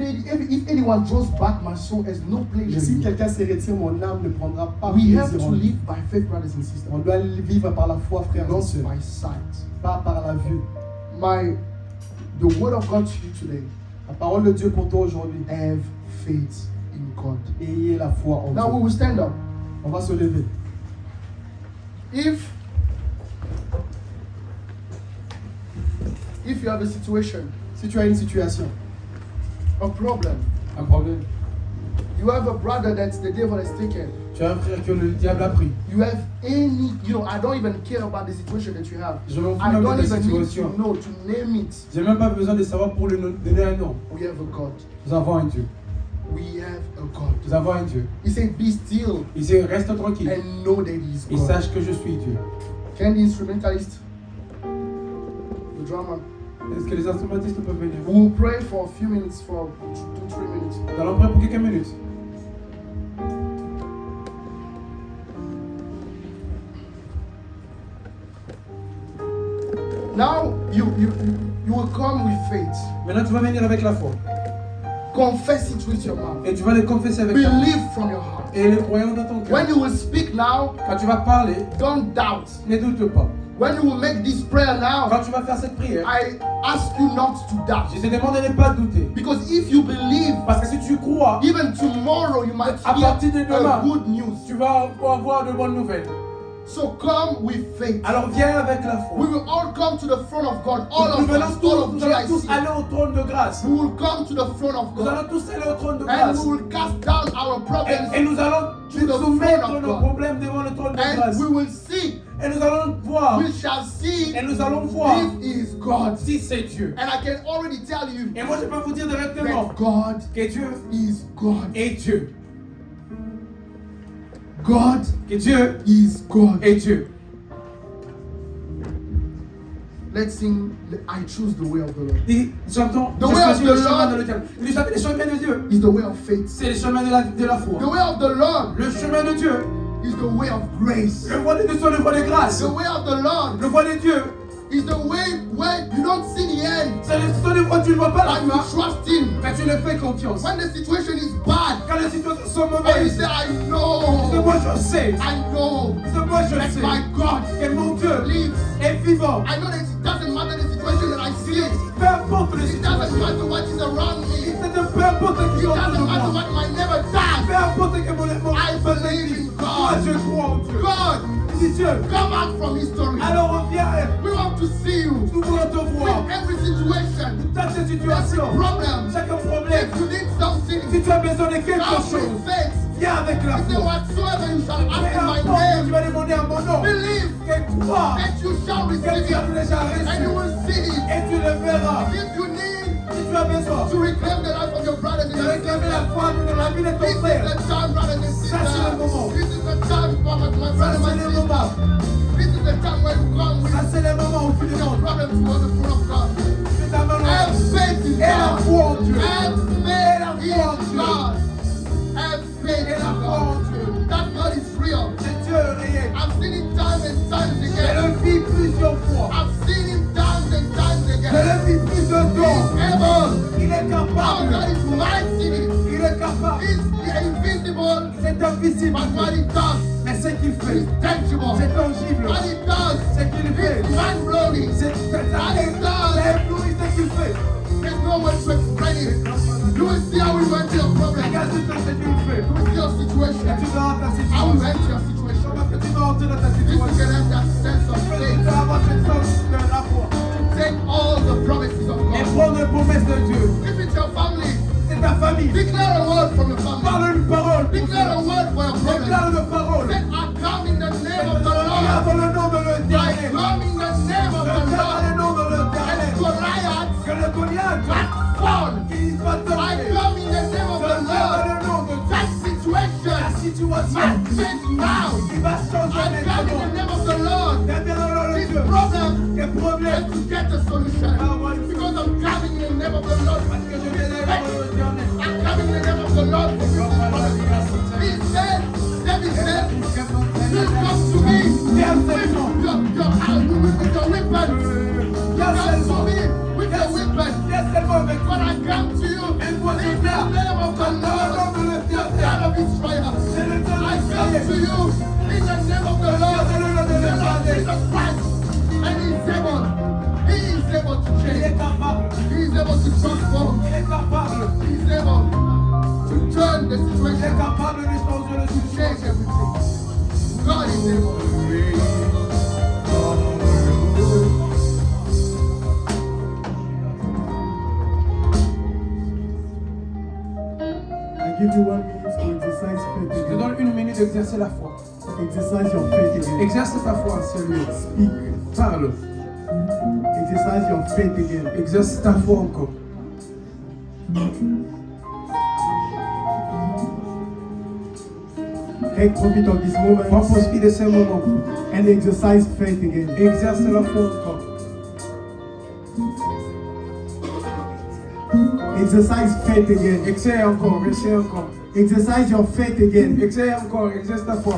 anyone draws back, my soul has no Mais pleasure. si in it. quelqu'un se retire, mon âme ne prendra pas We have plaisir to en lui. live by faith, brothers and sisters, On doit vivre par la foi, frères et not sœurs, by sight. pas par la vue. The word of God to you today: La parole de Dieu pour toi aujourd'hui, have faith in God. ayez la foi en Now we Dieu. will stand up. On va se lever. If you have a situation, Si tu as une situation, a problem, Un problème. you have a brother that the devil has taken. Tu as un frère que le diable a pris. You have any, I don't even care about the situation that you have. Je m'en fous I même don't de ta even need situation. to know, to name it. J'ai même pas besoin de savoir pour le donner un nom. We have a God. Nous avons un Dieu. We have a God. Nous avons un Dieu. He said, be still Il dit reste tranquille and know that He is et God. sache que je suis Dieu. Can the instrumentalist, the drummer, Est-ce que les instrumentistes peuvent venir? we will pray for a few minutes, for 2-3 minutes. Nous allons prier pour quelques minutes. Now you will come with faith. Maintenant, tu vas venir avec la foi. Confess it with your mouth. Et tu vas le confesser avec ta bouche. Believe from your heart. Et le croyant dans ton cœur. When you will speak now, Quand tu vas parler, don't doubt. ne doute pas. When you will make this prayer now, Quand tu vas faire cette prière, I ask you not to doubt. je te demande de ne pas douter. Because if you believe, Parce que si tu crois, even tomorrow you might à partir de hear demain, a good news. tu vas avoir de bonnes nouvelles. So come with faith. Alors viens avec la foi. We will all come to the throne of God. All Nous of allons us, all of tous GIC. aller au trône de grâce. We will come to the throne of Nous God. allons tous aller au trône de And grâce. we will cast down our problems. Et nous allons to the soumettre throne of nos God. problèmes devant le trône de grâce. And we will see. Et nous allons voir. We shall see Et nous allons voir if he is God. si c'est Dieu. And I can already tell you Et moi je peux vous dire directement that God que Dieu is God. est Dieu. God Que Dieu is God. est Dieu. Let's sing I choose the way of the Lord. Et chantons, The je way of choisis the le chemin Lord. de l'éternel. Le chemin de Dieu, Is the way of faith. c'est le chemin de la foi. The way of the Lord Le chemin de Dieu, is the way of grace. le voie de Dieu, c'est le voie de grâce. The way of the Lord Le voie de Dieu, is the way where you don't see the end, c'est le voie où tu ne vois pas la and you fin, trust Him. mais tu le fais confiance. When the situation is bad, Quand les situations sont and you mauvaises, say, I c'est know, moi je sais, I know c'est moi je that sais my God que mon Dieu lives. est vivant. I know that it doesn't matter the situation that I see. Peu importe les It doesn't situations, matter what is around me. peu importe qui It sont doesn't autour de matter moi, what my neighbor does. peu importe que mon I believe in moi God. je crois en Dieu. God, Dis Dieu, come out from history. alors reviens, We want to see you nous voulons te voir. with every situation, Dans cette every situation, problem. chaque problème, If you need something, si tu as besoin de quelque come chose, with faith. viens avec la He said, foi. whatsoever you shall Peu ask in my importe que tu name, vas demander à mon nom, believe que crois that you shall que receive tu as it, déjà and you reçu will see it. et tu le verras. If you need Si tu as besoin to reclaim the life of your brothers and de your réclamer la sisters, foi dans la vie de this ton is frère, the time, brothers and Ça, c'est le moment. sisters. This is the time, my ça brother, my c'est le sister. moment. This is the time where you come with Ça c'est le moment où tu your demandes. problems before the throne of God. Tu t'amènes Have faith in et la God. foi en Dieu. Have faith in God. Have faith Et in la foi en God. Dieu. That God is real. C'est Dieu réel. I've seen it time and times Je again. le vis plusieurs fois. I've seen him times and times Je again. le vis plusieurs He's fois. able. Il est Our capable. God is mighty. Il est capable. He's invisible. C'est invisible. But what he does Mais ce qu'il fait, is tangible. c'est tangible. What he does Ce qu'il fait, is mind-blowing. c'est éblouissant ce qu'il fait. There's no way to explain it. You will see how we went to your problem. Regarde ce qu'il fait. You will see your Et situation. tu verras ta How we situation. went to your situation. Comment que tu vas entrer dans ta If you situation. can have that sense of Tu faith, vas avoir cette sens de la foi. take all the promises of Et God. prendre les promesses de Dieu. If it's your family, C'est ta famille. declare a word from your family. Parle une parole. Declare a word for your problem. Déclare une parole. Say, I come in the name of the Regarde Lord. dans le nom de I l'Éternel. come in the name of the Regarde dans Lord. le nom de And l'Éternel. Goliath Que le Goliath must fall. qui va I tomber. come in the name of the Regarde Lord. dans le nom de Dieu. That La situation situation must change now. qui va changer I come in the maintenant. name of the Lord. Viens dans le nom de This Dieu. problem Quel problème? is to get a solution. Because I'm coming in the name of the Lord. Parce que je viens dans le nom de l'Éternel. I'm coming in the name of the Lord. For this problem. He said, David said, you come to me with your weapon. You come to me with your weapon. Viens seulement avec When I come to you in the name of the Lord, the God of Israel, I come to you in the name of the Lord, the Lord Jesus Christ, and He is able. He is able to Il est change. capable. He is able to transform. Il est capable. He is able to turn the Il est situation, capable de changer le to situation. change everything. God is able. I give you 1 minute to exercise faith Je te again. donne 1 minute d'exercer la foi. Exercise your faith again. Exerce ta foi, sérieux. Speak. Parle. Exercise your faith again. Exerce ta foi encore. Take profit of this Prends moment profit de ces moments. and exercise faith again. Exerce la foi encore. Exercise faith again. Essaye encore, essaye encore. Exercise your faith again. Essaye encore, exerce ta foi.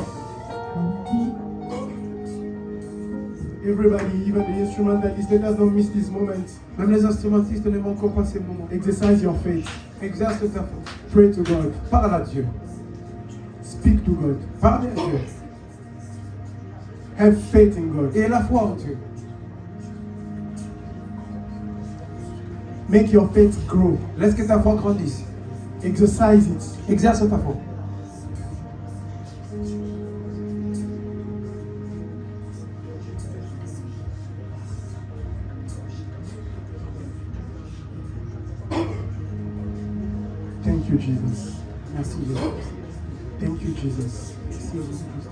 Everybody, even the instrumentalists, let us not miss this moment. Même les instrumentistes ne manquent pas ces moments. Exercise your faith. Exerce ta foi. Pray to God. Parle à Dieu. Speak to God. Parle à Dieu. Have faith in God. Et la foi en Dieu. Make your faith grow. Laisse que ta foi grandisse. Exercise it. Exerce ta foi. Thank you, Jesus. Merci Jésus. Thank you, Jesus. Merci Jésus-Christ.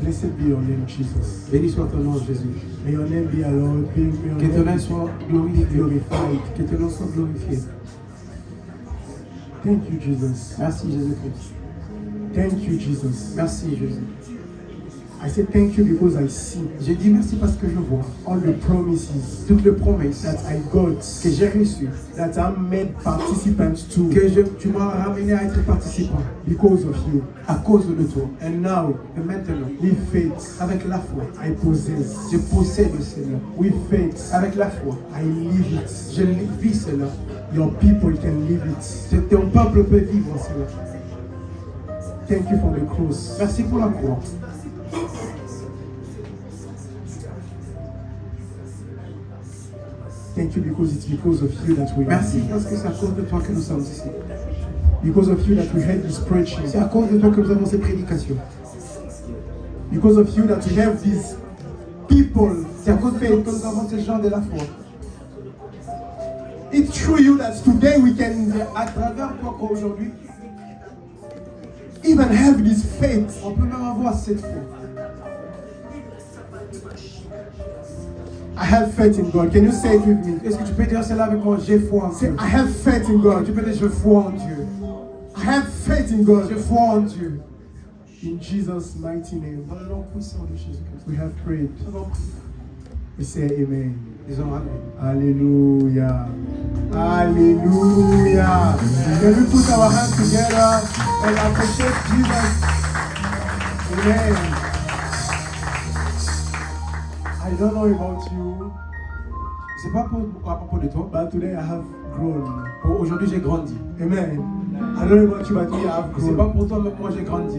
Blessed be your name, Jesus. Béni soit ton nom, Jésus. May your name be hallowed. May your Que ton nom name soit be glorifié. glorified. Que ton nom soit glorifié. Thank you, Jesus. Merci Jésus-Christ. Thank you, Jesus. Merci Jésus. I say thank you because I see J'ai dit merci parce que je vois all the promises toutes les promesses that I got, que j'ai reçues, that I'm made participants to tu m'as ramené à être participant because of you. à cause de toi. And now, Et maintenant, with faith, avec la foi, I possess. je possède le Seigneur. With faith, Avec la foi, I live it. je vis cela. Your people can live it. Ton peuple peut vivre cela. Thank you for the cross. Merci pour la croix. Thank you because it's because of you that we are Merci here. parce que c'est à cause de toi que nous sommes ici. Because of you that we had this preaching. C'est à cause de toi que nous avons ces prédications. Because of you that we have these people. C'est à cause de toi faith. que nous avons ces gens de la foi. It's through you that today we can À travers toi qu'aujourd'hui, even have this faith. on peut même avoir cette foi. I have faith in God. Can you say it with me? Est-ce que tu peux dire cela avec moi? J'ai foi en Say, Dieu. I have faith in God. Tu peux dire je foi en Dieu. I have faith in God. Je foi en Dieu. In Jesus' mighty name, Dans le nom puissant de Jésus-Christ. we have prayed. Nous avons prié. We say amen. Disons Amen. Hallelujah. Hallelujah. Can we put our hands together and appreciate Jesus? Amen. I don't know about you, C'est pas à propos de toi. but today I have grown. Aujourd'hui, j'ai grandi. Amen. I don't know about you, but today I have C'est pas grown. pour toi, mais moi, j'ai grandi.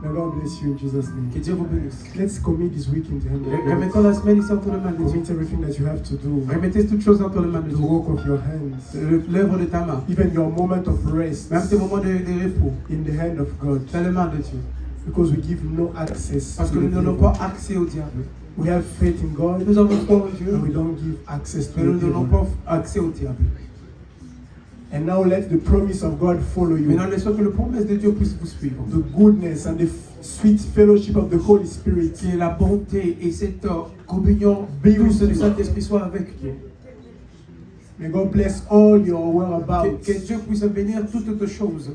May God bless you in Jesus' name. Que Dieu vous bénisse. Let's commit this week into Him. Remettons la semaine ici entre les mains de Dieu. Commit everything that you have to do. Remettez toutes choses entre les mains de The Dieu. work of your hands. L'œuvre de ta main. Even your moment of rest Même tes moments de repos. in the hand of God. Dans les mains de Dieu. Because we give no access Parce to que the nous n'avons devil. pas accès au diable. We have faith in God Nous avons foi en Dieu. and we don't give access to Mais the nous n'avons devil. pas accès au diable. And now let the promise of God follow you. Maintenant, laissons que le promesse de Dieu puisse vous suivre. The goodness and the sweet fellowship of the Holy Spirit Que la bonté et cette communion be douce with du you. Saint-Esprit soit avec nous. May God bless all your whereabouts. Que Dieu puisse bénir toutes tes choses.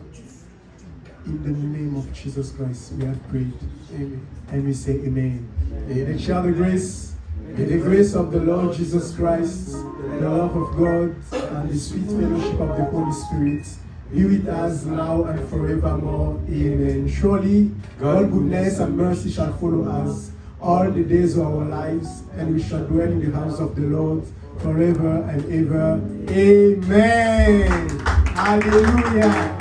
In the name of Jesus Christ, we have prayed. Amen. And we say amen. Amen. And share the grace. May the grace of the Lord Jesus Christ, the love of God, and the sweet fellowship of the Holy Spirit be with us now and forevermore. Amen. Surely, God's goodness and mercy shall follow us all the days of our lives, and we shall dwell in the house of the Lord forever and ever. Amen. Hallelujah.